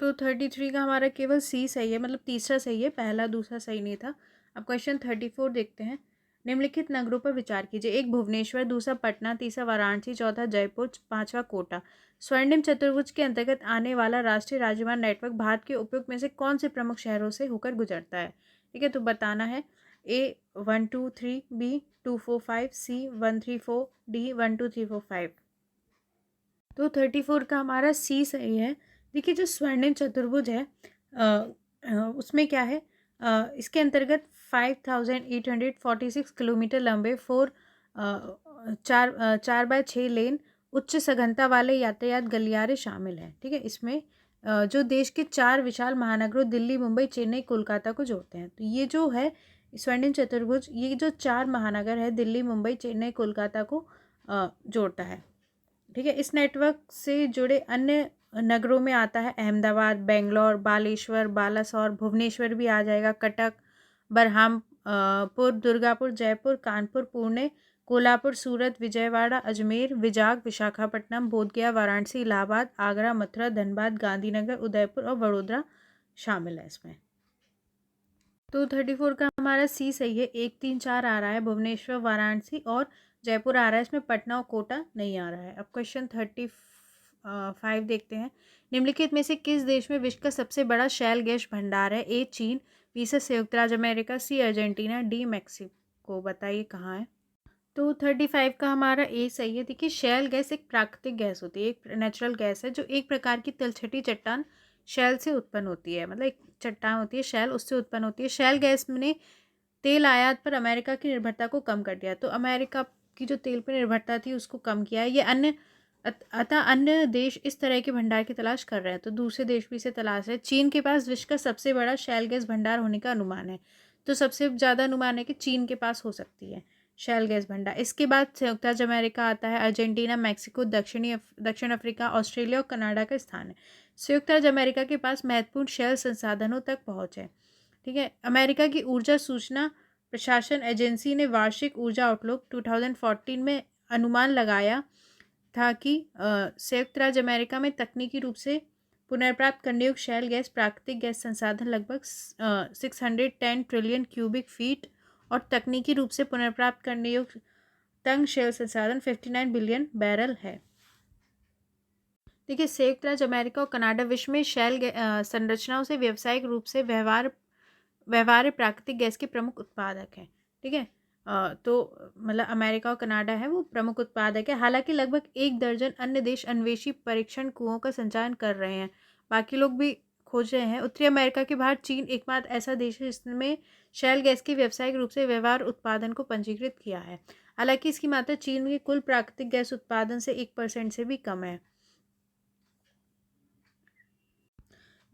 Speaker 1: तो 33 का हमारा केवल सी सही है, मतलब तीसरा सही है, पहला दूसरा सही नहीं था। अब क्वेश्चन 34 देखते हैं। निम्नलिखित नगरों पर विचार कीजिए। एक भुवनेश्वर, दूसरा पटना, तीसरा वाराणसी, चौथा जयपुर, पांचवा कोटा। स्वर्णिम चतुर्भुज के अंतर्गत आने वाला राष्ट्रीय राजमार्ग नेटवर्क भारत के उपयुक्त में से कौन से प्रमुख शहरों से होकर गुजरता है? ठीक है, तो बताना है। ए 1 2 3, बी 2 4 5, सी 1 3 4, डी 1 2 3 4 5। तो 34 का हमारा सी सही है। देखिए, जो स्वर्णिम चतुर्भुज है उसमें क्या है, इसके अंतर्गत 5846 किलोमीटर लंबे 4x6 लेन उच्च सघनता वाले यातायात गलियारे शामिल हैं, ठीक है। इसमें जो देश के 4 विशाल महानगरों दिल्ली, मुंबई, चेन्नई, कोलकाता को जोड़ते हैं। तो ये जो है स्वर्णिम चतुर्भुज, ये जो 4 महानगर है दिल्ली, मुंबई, चेन्नई, कोलकाता को जोड़ता है, ठीक है। इस नेटवर्क से जुड़े अन्य नगरों में आता है अहमदाबाद, बेंगलोर, बालेश्वर, बालासोर, भुवनेश्वर भी आ जाएगा, कटक, बरहामपुर, दुर्गापुर, जयपुर, कानपुर, पुणे, कोल्हापुर, सूरत, विजयवाड़ा, अजमेर, विजाग, विशाखापट्टनम, बोधगया, वाराणसी, इलाहाबाद, आगरा, मथुरा, धनबाद, गांधीनगर, उदयपुर और वडोदरा शामिल है इसमें। तो 34 का हमारा सी सही है। 1 3 4 आ रहा है, भुवनेश्वर, वाराणसी और जयपुर आ रहा है। इसमें पटना और कोटा नहीं आ रहा है। अब क्वेश्चन 35 देखते हैं। निम्नलिखित में से किस देश में विश्व का सबसे बड़ा शैल गैस भंडार है? ए चीन, बी से संयुक्त राज्य America, C Argentina, D Mexico. बताइए कहाँ है। तो 35 का हमारा ए सही है। देखिए, शैल गैस एक प्राकृतिक गैस होती है, एक नेचुरल गैस है जो एक प्रकार की तिलछटी चट्टान शैल से उत्पन्न होती है। मतलब एक चट्टान होती है शैल, उससे उत्पन्न होती है। शैल गैस ने तेल आयात पर अमेरिका की निर्भरता को कम कर दिया। तो अमेरिका की जो तेल पर निर्भरता थी उसको कम किया है। ये अतः अन्य देश इस तरह के भंडार की तलाश कर रहे हैं, तो दूसरे देश भी इसे तलाश रहे हैं। चीन के पास विश्व का सबसे बड़ा शैल गैस भंडार होने का अनुमान है। तो सबसे ज़्यादा अनुमान है कि चीन के पास हो सकती है शैल गैस भंडार। इसके बाद संयुक्त राज्य अमेरिका आता है, अर्जेंटीना, मैक्सिको, दक्षिण अफ्रीका, ऑस्ट्रेलिया और कनाडा का स्थान है। संयुक्त राज्य अमेरिका के पास महत्वपूर्ण शैल संसाधनों तक पहुँच है। ठीक है। अमेरिका की ऊर्जा सूचना प्रशासन एजेंसी ने वार्षिक ऊर्जा आउटलुक 2014 में अनुमान लगाया था कि संयुक्त राज्य अमेरिका में तकनीकी रूप से पुनर्प्राप्त करने योग्य शैल गैस प्राकृतिक गैस संसाधन लगभग 610 ट्रिलियन क्यूबिक फीट और तकनीकी रूप से पुनर्प्राप्त करने योग्य तंग शैल संसाधन 59 बिलियन बैरल है। देखिए, संयुक्त राज्य अमेरिका और कनाडा विश्व में शैल संरचनाओं से व्यावसायिक रूप से व्यवहार्य प्राकृतिक गैस के प्रमुख उत्पादक हैं। ठीक है। तो मतलब अमेरिका और कनाडा है वो प्रमुख उत्पादक है। हालांकि लगभग 1 दर्जन अन्य देश अन्वेषी परीक्षण कुओं का संचालन कर रहे हैं, बाकी लोग भी खोज रहे हैं। उत्तरी अमेरिका के बाहर चीन एकमात्र ऐसा देश है जिसमें शैल गैस के व्यावसायिक रूप से व्यवहार उत्पादन को पंजीकृत किया है। हालांकि इसकी मात्रा चीन के कुल प्राकृतिक गैस उत्पादन से 1% से भी कम है।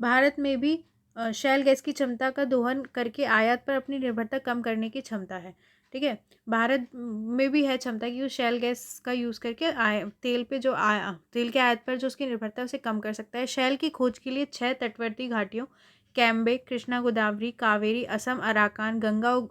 Speaker 1: भारत में भी शैल गैस की क्षमता का दोहन करके आयात पर अपनी निर्भरता कम करने की क्षमता है। ठीक है। भारत में भी है क्षमता कि वो शैल गैस का यूज़ करके तेल पे जो तेल के आयात पर जो उसकी निर्भरता है उसे कम कर सकता है। शैल की खोज के लिए 6 तटवर्ती घाटियों कैम्बे, कृष्णा गोदावरी, कावेरी, असम, अराकान, गंगा और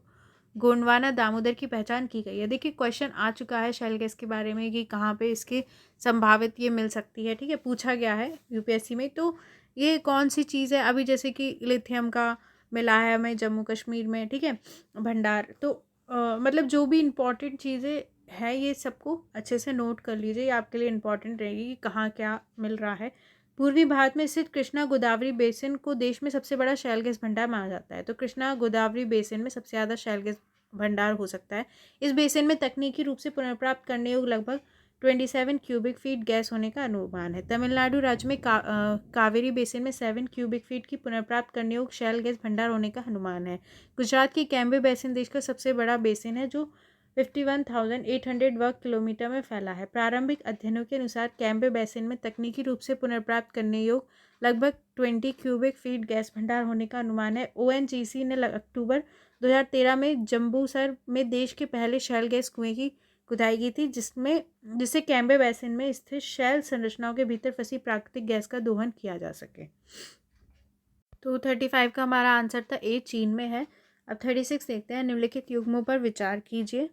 Speaker 1: गोंडवाना दामोदर की पहचान की गई है। देखिए, क्वेश्चन आ चुका है शैल गैस के बारे में कि कहाँ पे इसकी संभावित ये मिल सकती है। ठीक है, पूछा गया है यूपीएससी में। तो ये कौन सी चीज़ है, अभी जैसे कि लिथियम का मिला है हमें जम्मू कश्मीर में। ठीक है, भंडार। तो मतलब जो भी इम्पोर्टेंट चीज़ें हैं ये सबको अच्छे से नोट कर लीजिए, ये आपके लिए इम्पोर्टेंट रहेगी कि कहाँ क्या मिल रहा है। पूर्वी भारत में स्थित कृष्णा गोदावरी बेसिन को देश में सबसे बड़ा शैल गैस भंडार माना जाता है। तो कृष्णा गोदावरी बेसिन में सबसे ज़्यादा शैल गैस भंडार हो सकता है। इस बेसिन में तकनीकी रूप से पुनर्प्राप्त करने योग्य लगभग 27 क्यूबिक फीट गैस होने का अनुमान है। तमिलनाडु राज्य में कावेरी बेसिन में 7 क्यूबिक फीट की पुनर्प्राप्त करने योग्य शैल गैस भंडार होने का अनुमान है। गुजरात की कैम्बे बेसिन देश का सबसे बड़ा बेसिन है जो 51,800 वर्ग किलोमीटर में फैला है। प्रारंभिक अध्ययनों के अनुसार कैम्बे बेसिन में तकनीकी रूप से पुनर्प्राप्त करने योग्य लगभग 20 क्यूबिक फीट गैस भंडार होने का अनुमान है। ओएनजीसी ने अक्टूबर 2013 में जम्बूसर में देश के पहले शैल गैस कुएं की खुदाई की थी जिससे कैम्बे बेसिन में स्थित शैल संरचनाओं के भीतर फंसी प्राकृतिक गैस का दोहन किया जा सके। तो 35 का हमारा आंसर था ए, चीन में है। अब 36 देखते हैं। निम्नलिखित युग्मों पर विचार कीजिए।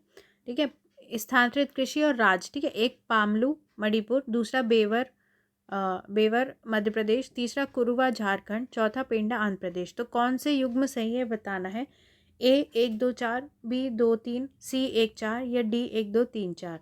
Speaker 1: ठीक है। स्थानांतरित कृषि और राज्य। ठीक है। एक पामलू मणिपुर, दूसरा बेवर मध्य प्रदेश, तीसरा कुरुवा झारखंड, चौथा पेंडा आंध्र प्रदेश। तो कौन से युग्म सही है बताना है। ए 1 2 4, बी 2 3, सी 1 4 या डी 1 2 3 4।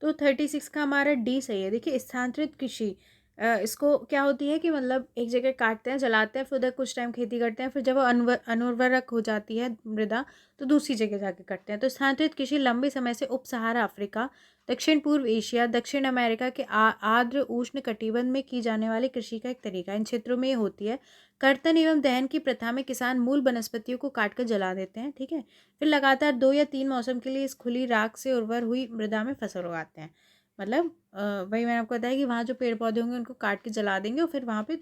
Speaker 1: तो 36 का हमारा डी सही है। देखिए, स्थानांतरित कृषि इसको क्या होती है कि मतलब एक जगह काटते हैं, जलाते हैं, फिर उधर कुछ टाइम खेती करते हैं, फिर जब वो अनुर्वरक हो जाती है मृदा तो दूसरी जगह जाके करते हैं। तो स्थानांतरित कृषि लंबे समय से उप सहारा अफ्रीका, दक्षिण पूर्व एशिया, दक्षिण अमेरिका के आर्द्र उष्ण कटिबंध में की जाने वाली कृषि का एक तरीका इन क्षेत्रों में होती है। कर्तन एवं दहन की प्रथा में किसान मूल वनस्पतियों को काटकर जला देते हैं। ठीक है। फिर लगातार 2 या 3 मौसम के लिए इस खुली राख से उर्वर हुई मृदा में फसल उगाते हैं। मतलब वही मैंने आपको बताया कि वहाँ जो पेड़ पौधे होंगे उनको काट के जला देंगे और फिर वहाँ पे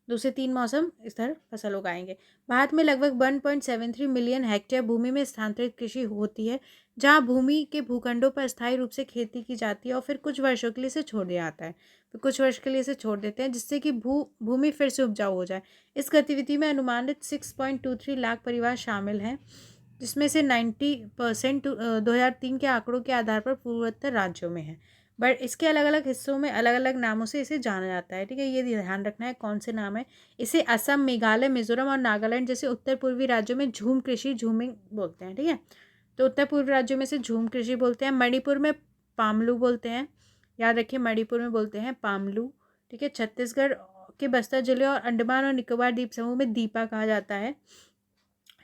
Speaker 1: 2 से 3 मौसम इस तरह फसल उगाएंगे। भारत में लगभग 1.73 मिलियन हेक्टेयर भूमि में स्थानांतरित कृषि होती है, जहाँ भूमि के भूखंडों पर अस्थायी रूप से खेती की जाती है और फिर कुछ वर्षों के लिए इसे छोड़ दिया जाता है। फिर कुछ वर्ष के लिए इसे छोड़ देते हैं जिससे कि भूमि फिर से उपजाऊ हो जाए। इस गतिविधि में अनुमानित 6.23 लाख परिवार शामिल हैं, जिसमें से 90% 2003 के आंकड़ों के आधार पर पूर्वोत्तर राज्यों में है। बट इसके अलग अलग हिस्सों में अलग अलग नामों से इसे जाना जाता है। ठीक है, ये ध्यान रखना है कौन से नाम है। इसे असम, मेघालय, मिजोरम और नागालैंड जैसे उत्तर पूर्वी राज्यों में झूम कृषि, झूमिंग बोलते हैं। ठीक है, तो उत्तर पूर्वी राज्यों में से झूम कृषि बोलते हैं। मणिपुर में पामलू बोलते हैं, याद रखिए मणिपुर में बोलते हैं पामलू। ठीक है, छत्तीसगढ़ के बस्तर जिले और अंडमान और निकोबार द्वीप समूह में दीपा कहा जाता है।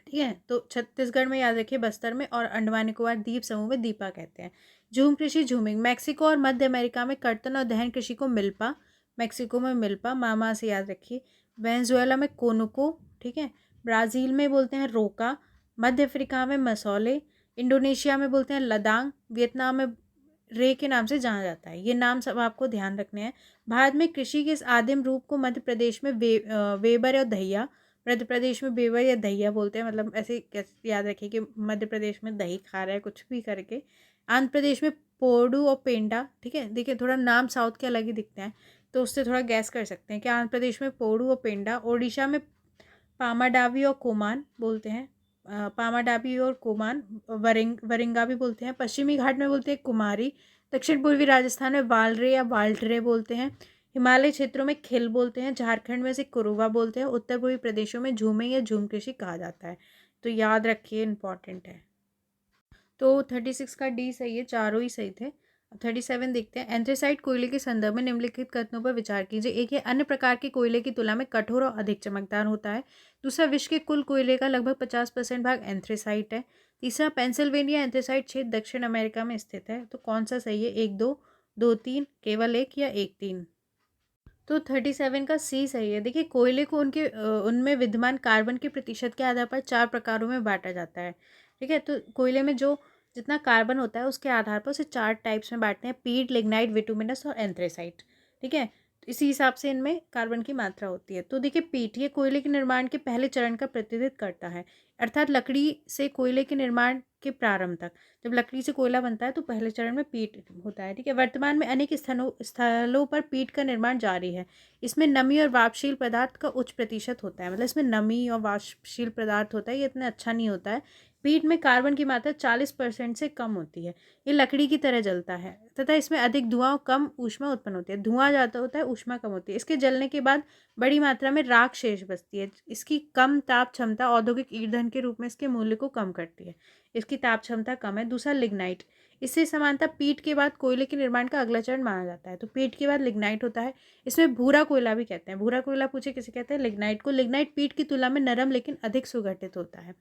Speaker 1: ठीक है, तो छत्तीसगढ़ में याद रखिए बस्तर में और अंडमान निकोबार द्वीप समूह में दीपा कहते हैं। झूम कृषि, झूमिंग। मैक्सिको और मध्य अमेरिका में कर्तन और दहन कृषि को मिल्पा, मैक्सिको में मिल्पा, मामा से याद रखिए। वेनेजुएला में कोनुको। ठीक है, ब्राज़ील में बोलते हैं रोका, मध्य अफ्रीका में मसौले, इंडोनेशिया में बोलते हैं लदांग, वियतनाम में रे के नाम से जाना जाता है। ये नाम सब आपको ध्यान रखने हैं। भारत में कृषि के इस आदिम रूप को मध्य प्रदेश में वेबर और दहिया, मध्य प्रदेश में बेवर या दहिया बोलते हैं, मतलब ऐसे याद रखिए कि मध्य प्रदेश में दही खा रहा है कुछ भी करके। आंध्र प्रदेश में पोडू और पेंडा, ठीक है। देखिए थोड़ा नाम साउथ के अलग ही दिखते हैं, तो उससे थोड़ा गैस कर सकते हैं कि आंध्र प्रदेश में पोडू और पेंडा। ओडिशा में पामाडावी और कोमान बोलते हैं, पामाडावी और कोमान। वरिंगा भी बोलते हैं। पश्चिमी घाट में बोलते हैं कुमारी। दक्षिण पूर्वी राजस्थान में वालरे या वाल्टरे बोलते हैं। हिमालय क्षेत्रों में खिल बोलते हैं। झारखंड में से कुरुवा बोलते हैं। उत्तर पूर्वी प्रदेशों में झूमे या झूम कृषि कहा जाता है। तो याद रखिए, इंपॉर्टेंट है। तो 36 का डी सही है, चारों ही सही थे। अब 37 देखते हैं। एंथ्रेसाइट कोयले के संदर्भ में निम्नलिखित कथनों पर विचार कीजिए। एक है, अन्य प्रकार के कोयले की तुलना में कठोर और अधिक चमकदार होता है। दूसरा, विश्व के कुल कोयले का लगभग 50% भाग एंथ्रेसाइट है। तीसरा, पेंसिल्वेनिया एंथ्रेसाइट क्षेत्र दक्षिण अमेरिका में स्थित है। तो कौन सा सही है? 1, 2, 2, 3, केवल एक, या 1, 3? तो 37 का सी सही है। देखिए कोयले को उनमें विद्यमान कार्बन के प्रतिशत के आधार पर 4 प्रकारों में बांटा जाता है, ठीक है। तो कोयले में जो जितना कार्बन होता है उसके आधार पर उसे 4 टाइप्स में बांटते हैं: पीट, लिग्नाइट, विटुमिनस और एंथ्रेसाइट, ठीक है। तो इसी हिसाब से इनमें कार्बन की मात्रा होती है। तो देखिए पीट, ये कोयले के निर्माण के पहले चरण का प्रतिनिधित्व करता है, अर्थात लकड़ी से कोयले के निर्माण के प्रारंभ तक। जब लकड़ी से कोयला बनता है तो पहले चरण में पीट होता है, ठीक है। वर्तमान में अनेक स्थलों पर पीट का निर्माण जारी है। इसमें नमी और वाष्पशील पदार्थ का उच्च प्रतिशत होता है, मतलब इसमें नमी और वाष्पशील पदार्थ होता है, ये इतना अच्छा नहीं होता है। पीट में कार्बन की मात्रा 40% से कम होती है। ये लकड़ी की तरह जलता है तथा इसमें अधिक धुआं और कम ऊष्मा उत्पन्न होती है। धुआं ज़्यादा होता है, ऊष्मा कम होती है। इसके जलने के बाद बड़ी मात्रा में राख शेष बचती है। इसकी कम ताप क्षमता औद्योगिक ईंधन के रूप में इसके मूल्य को कम करती है। इसकी ताप क्षमता कम है। दूसरा, लिग्नाइट। इससे समानता पीट के बाद कोयले के निर्माण का अगला चरण माना जाता है। तो पीट के बाद लिग्नाइट होता है। इसमें भूरा कोयला भी कहते हैं। भूरा कोयला पूछे किसे कहते हैं? लिग्नाइट को। लिग्नाइट पीट की तुलना में नरम लेकिन अधिक सुगठित होता है।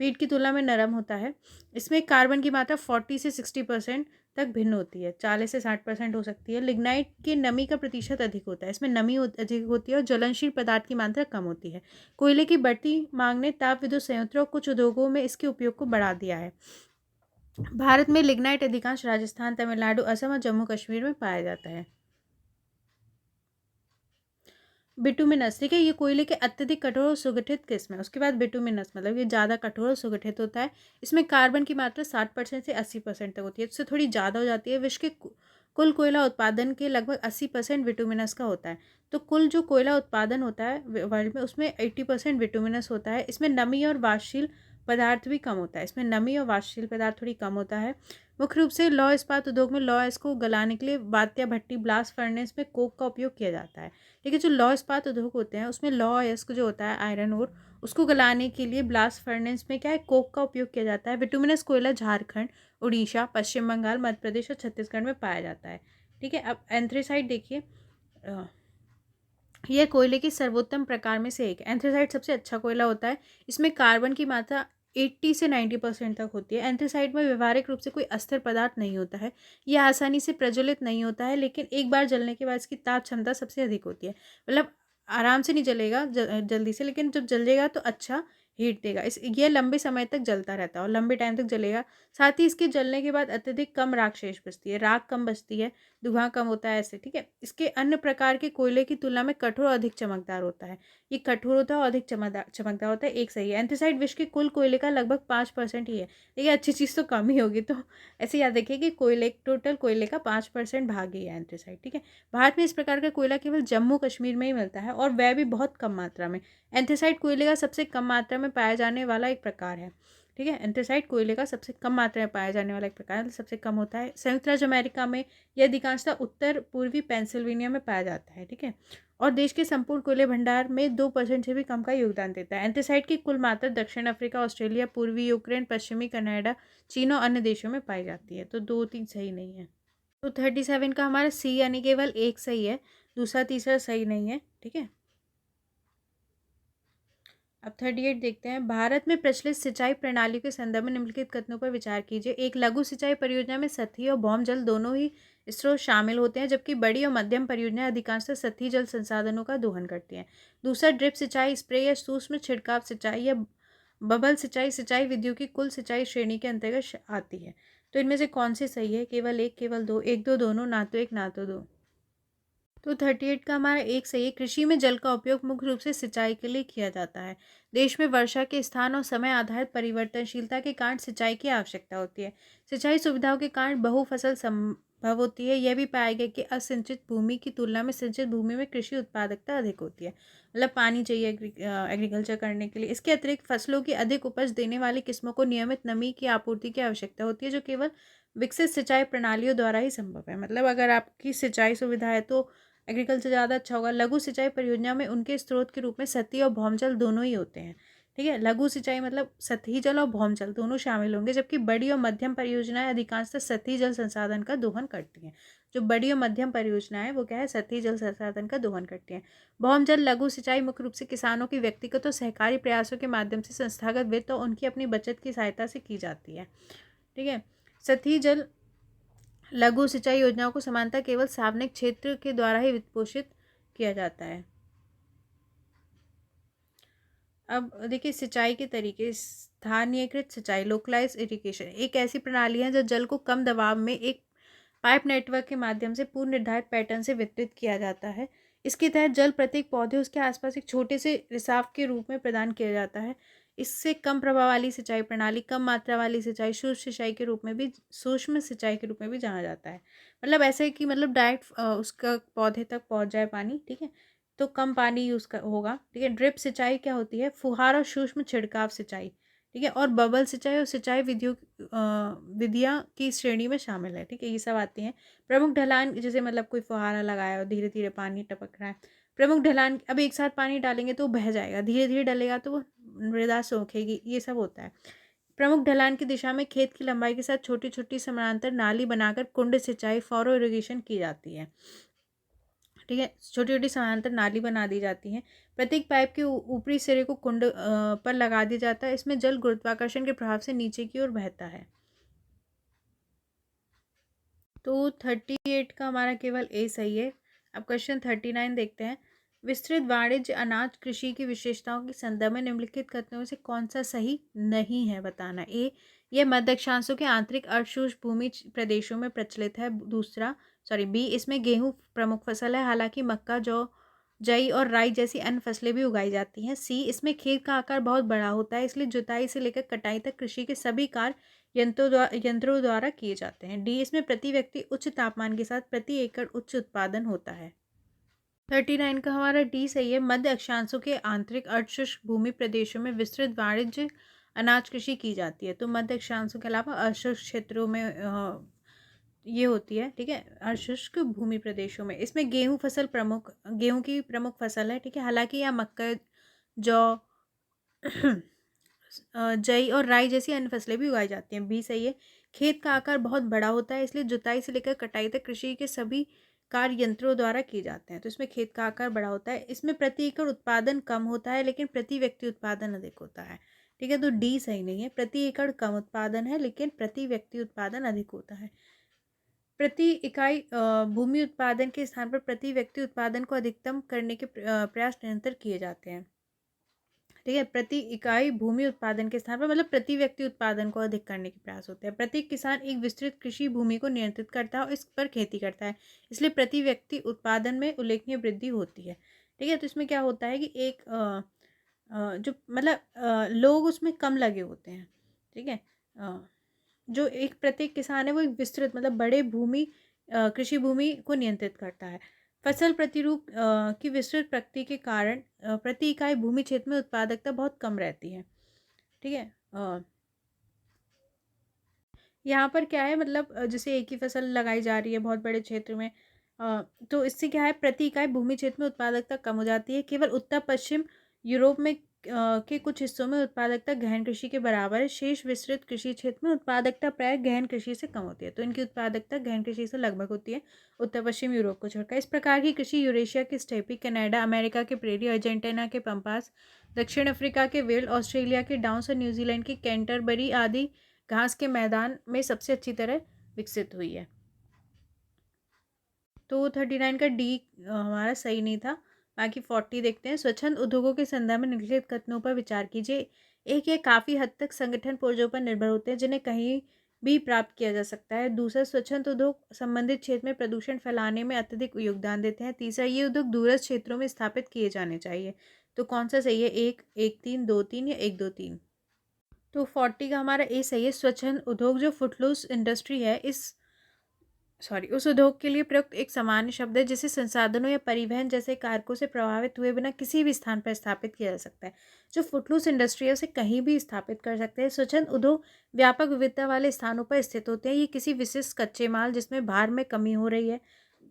Speaker 1: पीट की तुलना में नरम होता है। इसमें कार्बन की मात्रा 40 से 60% तक भिन्न होती है, 40 से 60% हो सकती है। लिग्नाइट के नमी का प्रतिशत अधिक होता है, इसमें नमी अधिक होती है और ज्वलनशील पदार्थ की मात्रा कम होती है। कोयले की बढ़ती मांग ने ताप विद्युत संयंत्रों और कुछ उद्योगों में इसके उपयोग को बढ़ा दिया है। भारत में लिग्नाइट अधिकांश राजस्थान, तमिलनाडु, असम और जम्मू कश्मीर में पाया जाता है। बिटुमिनस, ठीक है, ये कोयले के अत्यधिक कठोर और सुगठित किस्म है। उसके बाद बिटुमिनस, मतलब ये ज़्यादा कठोर और सुगठित होता है। इसमें कार्बन की मात्रा 60% से 80% तक होती है, इससे थोड़ी ज़्यादा हो जाती है। विश्व के कुल कोयला उत्पादन के लगभग 80% बिटुमिनस का होता है। तो कुल जो कोयला उत्पादन होता है वर्ल्ड में, उसमें 80% बिटुमिनस होता है। इसमें नमी और वाष्पशील पदार्थ भी कम होता है। इसमें नमी और वाष्पशील पदार्थ थोड़ी कम होता है। मुख्य रूप से लौह इस्पात उद्योग में लौह इसको गलाने के लिए वात्या भट्टी, ब्लास्ट फर्नेस में कोक का उपयोग किया जाता है। देखिए जो लौह इस्पात उद्योग होते हैं उसमें लौह अयस्क जो होता है, आयरन ओर, उसको गलाने के लिए ब्लास्ट फर्नेस में क्या है, कोक का उपयोग किया जाता है। विटुमिनस कोयला झारखंड, उड़ीसा, पश्चिम बंगाल, मध्य प्रदेश और छत्तीसगढ़ में पाया जाता है, ठीक है। अब एंथ्रेसाइट देखिए, यह कोयले की सर्वोत्तम प्रकार में से एक है। एंथ्रेसाइट सबसे अच्छा कोयला होता है। इसमें कार्बन की मात्रा 80 से 90% तक होती है। एंथ्रेसाइट में व्यवहारिक रूप से कोई अस्थिर पदार्थ नहीं होता है। यह आसानी से प्रज्वलित नहीं होता है, लेकिन एक बार जलने के बाद इसकी ताप क्षमता सबसे अधिक होती है। मतलब आराम से नहीं जलेगा जल्दी से, लेकिन जब जलेगा तो अच्छा हीट देगा। यह लंबे समय तक जलता रहता है और लंबे टाइम तक जलेगा। साथ ही इसके जलने के बाद अत्यधिक कम राख शेष बचती है, राख कम बचती है, धुआं कम होता है, ऐसे, ठीक है। इसके अन्य प्रकार के कोयले की तुलना में कठोर और अधिक चमकदार होता है। ये कठोर होता है और अधिक चमकदार होता है, एक सही है। एंथ्रेसाइट विश्व के कुल कोयले का लगभग 5% ही है। देखिए अच्छी चीज़ तो कम ही होगी, तो ऐसे याद रखिए कि टोटल कोयले का 5% भाग ही है एंथ्रेसाइट, ठीक है। भारत में इस प्रकार का कोयला केवल जम्मू कश्मीर में ही मिलता है और वह भी बहुत कम मात्रा में। एंथ्रेसाइट कोयले का सबसे कम मात्रा में पाया जाने वाला एक प्रकार है, ठीक है। एंथ्रेसाइट कोयले का सबसे कम मात्रा में पाया जाने वाला एक प्रकार है, सबसे कम होता है। संयुक्त राज्य अमेरिका में यह अधिकांशतः उत्तर पूर्वी पेंसिल्वेनिया में पाया जाता है, ठीक है। और देश के संपूर्ण कोयले भंडार में 2% से भी कम का योगदान देता है। एंथ्रेसाइट की कुल मात्रा दक्षिण अफ्रीका, ऑस्ट्रेलिया, पूर्वी यूक्रेन, पश्चिमी कनाडा, चीन और अन्य देशों में पाई जाती है। तो 2-3 सही नहीं है। तो 37 का हमारा सी यानी केवल एक सही है, दूसरा तीसरा सही नहीं है, ठीक है। अब 38 देखते हैं। भारत में प्रचलित सिंचाई प्रणाली के संदर्भ में निम्नलिखित कथनों पर विचार कीजिए। एक, लघु सिंचाई परियोजना में सतही और भौम जल दोनों ही स्रोत शामिल होते हैं, जबकि बड़ी और मध्यम परियोजनाएं अधिकांशतः सतही जल संसाधनों का दोहन करती हैं। दूसरा, ड्रिप सिंचाई, स्प्रे या सूक्ष्म छिड़काव सिंचाई या बबल सिंचाई सिंचाई विधियों की कुल सिंचाई श्रेणी के अंतर्गत आती है। तो इनमें से कौन सी सही है? केवल एक, केवल दो, एक दो, दोनों, ना तो एक ना तो दो। तो 38 का हमारा एक सही है। कृषि में जल का उपयोग मुख्य रूप से सिंचाई के लिए किया जाता है। देश में वर्षा के स्थान और समय आधारित परिवर्तनशीलता के कारण सिंचाई की आवश्यकता होती है। सिंचाई सुविधाओं के कारण बहुफसल संभव होती है। यह भी पाया गया कि असिंचित भूमि की तुलना में सिंचित भूमि में कृषि उत्पादकता अधिक होती है। मतलब पानी चाहिए एग्रीकल्चर करने के लिए। इसके अतिरिक्त फसलों की अधिक उपज देने वाली किस्मों को नियमित नमी की आपूर्ति की आवश्यकता होती है, जो केवल विकसित सिंचाई प्रणालियों द्वारा ही संभव है। मतलब अगर आपकी सिंचाई सुविधा है तो एग्रीकल्चर ज़्यादा अच्छा होगा। लघु सिंचाई परियोजना में उनके स्रोत के रूप में सतही और भौमजल दोनों ही होते हैं। ठीक है, लघु सिंचाई मतलब सतही जल और भौमजल दोनों शामिल होंगे, जबकि बड़ी और मध्यम परियोजनाएं अधिकांशतः सतही जल संसाधन का दोहन करती हैं। जो बड़ी और मध्यम परियोजनाएं वो क्या है, सतही जल संसाधन का दोहन करती हैं। भौमजल लघु सिंचाई मुख्य रूप से किसानों की व्यक्तिगत और सहकारी प्रयासों के माध्यम से संस्थागत वित्त और उनकी अपनी बचत की सहायता से की जाती है। ठीक है, सतही जल लघु सिंचाई योजनाओं को समानतः केवल सार्वजनिक क्षेत्र के द्वारा ही वित्त पोषित किया जाता है। अब देखिए सिंचाई के तरीके। स्थानीयकृत सिंचाई, लोकलाइज इरिगेशन, एक ऐसी प्रणाली है जो जल को कम दबाव में एक पाइप नेटवर्क के माध्यम से पूर्व निर्धारित पैटर्न से वितरित किया जाता है। इसके तहत जल प्रत्येक पौधे उसके आसपास एक छोटे से रिसाव के रूप में प्रदान किया जाता है। इससे कम प्रभाव वाली सिंचाई प्रणाली, कम मात्रा वाली सिंचाई, सूक्ष्म सिंचाई के रूप में भी जाना जाता है। मतलब ऐसे है कि मतलब डायरेक्ट उसका पौधे तक पहुंच जाए पानी। ठीक है, तो कम पानी यूज़ होगा। ठीक है, ड्रिप सिंचाई क्या होती है, फुहार और सूक्ष्म छिड़काव सिंचाई। ठीक है, और बबल सिंचाई और सिंचाई विधियाँ की श्रेणी में शामिल है। ठीक है, ये सब आती हैं। प्रमुख ढलान, जैसे मतलब कोई फुहारा लगाया और धीरे धीरे पानी टपक रहा है। प्रमुख ढलान, अब एक साथ पानी डालेंगे तो वो बह जाएगा, धीरे धीरे डलेगा तो वो मृदा सोखेगी, ये सब होता है। प्रमुख ढलान की दिशा में खेत की लंबाई के साथ छोटी छोटी समानांतर नाली बनाकर कुंड सिंचाई, फॉरो इरिगेशन की जाती है। ठीक है, छोटी छोटी समानांतर नाली बना दी जाती हैं। प्रत्येक पाइप के ऊपरी सिरे को कुंड पर लगा दिया जाता है। इसमें जल गुरुत्वाकर्षण के प्रभाव से नीचे की ओर बहता है। तो 38 का हमारा केवल ए सही है। अब क्वेश्चन 39 देखते हैं। विस्तृत वाणिज्य अनाज कृषि की विशेषताओं के संदर्भ में निम्नलिखित कथनों में से कौन सा सही नहीं है, बताना। ए, यह मध्य अक्षांशों के आंतरिक अर्धशुष्क भूमि प्रदेशों में प्रचलित है। बी, इसमें गेहूं प्रमुख फसल है, हालांकि मक्का, जौ, जई और राई जैसी अन्य फसलें भी उगाई जाती हैं। सी, इसमें खेत का आकार बहुत बड़ा होता है, इसलिए जुताई से लेकर कटाई तक कृषि के सभी कार्य यंत्रों द्वारा किए जाते हैं। डी, इसमें प्रति व्यक्ति उच्च तापमान के साथ प्रति एकड़ उच्च उत्पादन होता है। 39 का हमारा डी सही है। मध्य अक्षांशों के आंतरिक अर्धशुष्क भूमि प्रदेशों में विस्तृत वाणिज्य अनाज कृषि की जाती है। तो मध्य अक्षांशों के अलावा अर्धशुष्क क्षेत्रों में ये होती है। ठीक है, अर्धशुष्क भूमि प्रदेशों में इसमें गेहूं की प्रमुख फसल है। ठीक है, हालांकि यहाँ मक्का, जौ, जई और राई जैसी अन्य फसलें भी उगाई जाती हैं। बी सही है। खेत का आकार बहुत बड़ा होता है, इसलिए जुताई से लेकर कटाई तक कृषि के सभी कार्य यंत्रों द्वारा किए जाते हैं। तो इसमें खेत का आकार बड़ा होता है। इसमें प्रति एकड़ उत्पादन कम होता है, लेकिन प्रति व्यक्ति उत्पादन अधिक होता है। ठीक है, तो डी सही नहीं है। प्रति एकड़ कम उत्पादन है, लेकिन प्रति व्यक्ति उत्पादन अधिक होता है। प्रति इकाई भूमि उत्पादन के स्थान पर प्रति व्यक्ति उत्पादन को अधिकतम करने के प्रयास निरंतर किए जाते हैं। ठीक है, प्रति इकाई भूमि उत्पादन के स्थान पर मतलब प्रति व्यक्ति उत्पादन को अधिक करने के प्रयास होते हैं। प्रत्येक किसान एक विस्तृत कृषि भूमि को नियंत्रित करता है और इस पर खेती करता है, इसलिए प्रति व्यक्ति उत्पादन में उल्लेखनीय वृद्धि होती है। ठीक है, तो इसमें क्या होता है कि एक जो मतलब लोग उसमें कम लगे होते हैं। ठीक है, जो एक प्रत्येक किसान है वो एक विस्तृत मतलब बड़े कृषि भूमि को नियंत्रित करता है। फसल प्रतिरूप की विस्तृत प्रकृति के कारण प्रति इकाई भूमि क्षेत्र में उत्पादकता बहुत कम रहती है। ठीक है, यहाँ पर क्या है मतलब जैसे एक ही फसल लगाई जा रही है बहुत बड़े क्षेत्र में, तो इससे क्या है प्रति इकाई भूमि क्षेत्र में उत्पादकता कम हो जाती है। केवल उत्तर पश्चिम यूरोप में के कुछ हिस्सों में उत्पादकता गहन कृषि के बराबर है। शेष विस्तृत कृषि क्षेत्र में उत्पादकता प्राय गहन कृषि से कम होती है। तो इनकी उत्पादकता गहन कृषि से लगभग होती है, उत्तर पश्चिम यूरोप को छोड़कर। इस प्रकार की कृषि यूरेशिया के स्टेपी, कनाडा, अमेरिका के प्रेरी, अर्जेंटीना के पंपास, दक्षिण अफ्रीका के वेल्ड, ऑस्ट्रेलिया के डाउन्स और न्यूजीलैंड के कैंटरबरी आदि घास के मैदान में सबसे अच्छी तरह विकसित हुई है। तो 39 का डी हमारा सही नहीं था। बाकी 40 देखते हैं। स्वच्छंद उद्योगों के संदर्भ में निम्नलिखित कथनों पर विचार कीजिए। एक, ये काफ़ी हद तक संगठन पुर्जों पर निर्भर होते हैं, जिन्हें कहीं भी प्राप्त किया जा सकता है। दूसरा, स्वच्छंद उद्योग संबंधित क्षेत्र में प्रदूषण फैलाने में अत्यधिक योगदान देते हैं। तीसरा, ये उद्योग दूरस्थ क्षेत्रों में स्थापित किए जाने चाहिए। तो कौन सा सही है? 1, 1-3, 2-3 या 1-2-3? तो 40 का हमारा ए सही है। स्वच्छंद उद्योग जो फुटलूस इंडस्ट्री है, उस उद्योग के लिए प्रयुक्त एक सामान्य शब्द है जिसे संसाधनों या परिवहन जैसे कारकों से प्रभावित हुए बिना किसी भी स्थान पर स्थापित किया जा सकता है। जो फुटलूस इंडस्ट्री है उसे कहीं भी स्थापित कर सकते हैं। स्वच्छंद उद्योग व्यापक विविधता वाले स्थानों पर स्थित होते हैं। ये किसी विशिष्ट कच्चे माल जिसमें भार में कमी हो रही है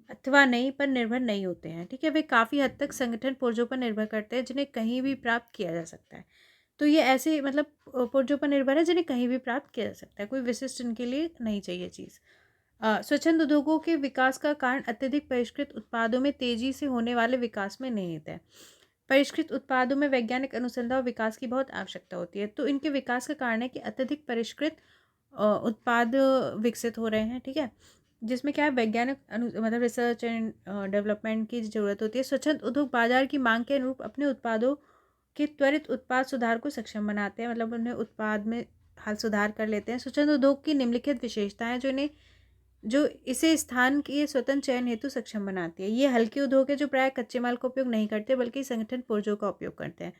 Speaker 1: अथवा नहीं पर निर्भर नहीं होते हैं। ठीक है, वे काफ़ी हद तक संगठन पुर्जों पर निर्भर करते हैं जिन्हें कहीं भी प्राप्त किया जा सकता है। तो ये ऐसे मतलब पुर्जों पर निर्भर है जिन्हें कहीं भी प्राप्त किया जा सकता है, कोई विशिष्ट इनके लिए नहीं चाहिए चीज़। स्वच्छंद उद्योगों के विकास का कारण अत्यधिक परिष्कृत उत्पादों में तेजी से होने वाले विकास में निहित है। परिष्कृत उत्पादों में वैज्ञानिक अनुसंधान और विकास की बहुत आवश्यकता होती है। तो इनके विकास का कारण है कि अत्यधिक परिष्कृत उत्पाद विकसित हो रहे हैं। ठीक है, जिसमें क्या है, वैज्ञानिक मतलब रिसर्च एंड डेवलपमेंट की ज़रूरत होती है। स्वच्छंद उद्योग बाजार की मांग के अनुरूप अपने उत्पादों के त्वरित उत्पाद सुधार को सक्षम बनाते हैं, मतलब उन्हें उत्पाद में हाल सुधार कर लेते हैं। स्वच्छंद उद्योग की निम्नलिखित विशेषताएं जो इसे स्थान के स्वतंत्र चयन हेतु सक्षम बनाती है। ये हल्के उद्योग है जो प्राय कच्चे माल का उपयोग नहीं करते बल्कि संगठन पुर्जों का उपयोग करते हैं।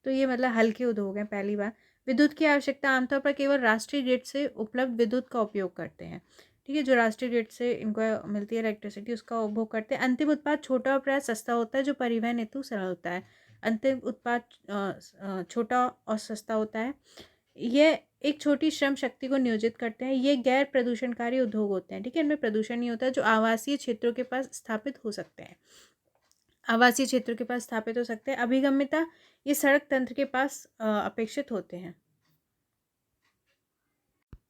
Speaker 1: तो ये मतलब हल्के उद्योग हैं। पहली बात, विद्युत की आवश्यकता आमतौर पर केवल राष्ट्रीय ग्रिड से उपलब्ध विद्युत का उपयोग करते हैं। ठीक है, जो राष्ट्रीय ग्रिड से इनको मिलती है इलेक्ट्रिसिटी उसका उपभोग करते हैं। अंतिम उत्पाद छोटा और प्राय सस्ता होता है जो परिवहन हेतु सरल होता है। अंतिम उत्पाद छोटा और सस्ता होता है। ये एक छोटी श्रम शक्ति को नियोजित करते हैं। ये गैर प्रदूषणकारी उद्योग होते हैं। ठीक है, इनमें प्रदूषण नहीं होता है, जो आवासीय क्षेत्रों के पास स्थापित हो सकते हैं। आवासीय क्षेत्रों के पास स्थापित हो सकते हैं। अभिगम्यता, ये सड़क तंत्र के पास अपेक्षित होते हैं।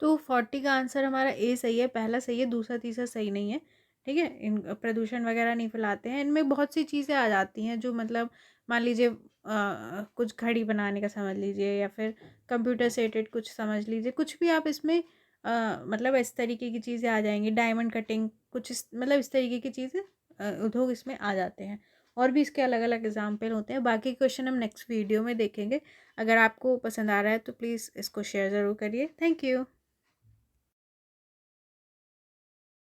Speaker 1: तो 40 का आंसर हमारा ए सही है, पहला सही है, दूसरा तीसरा सही नहीं है। ठीक है, इन प्रदूषण वगैरह नहीं फैलाते हैं। इनमें बहुत सी चीज़ें आ जाती हैं जो मतलब मान लीजिए कुछ घड़ी बनाने का समझ लीजिए या फिर कंप्यूटर से रिलेटेड कुछ समझ लीजिए, कुछ भी आप इसमें मतलब इस तरीके की चीज़ें आ जाएंगी। डायमंड कटिंग कुछ मतलब इस तरीके की चीज़ें उद्योग इसमें आ जाते हैं। और भी इसके अलग अलग एग्जाम्पल होते हैं। बाकी क्वेश्चन हम नेक्स्ट वीडियो में देखेंगे। अगर आपको पसंद आ रहा है तो प्लीज़ इसको शेयर ज़रूर करिए। Thank you.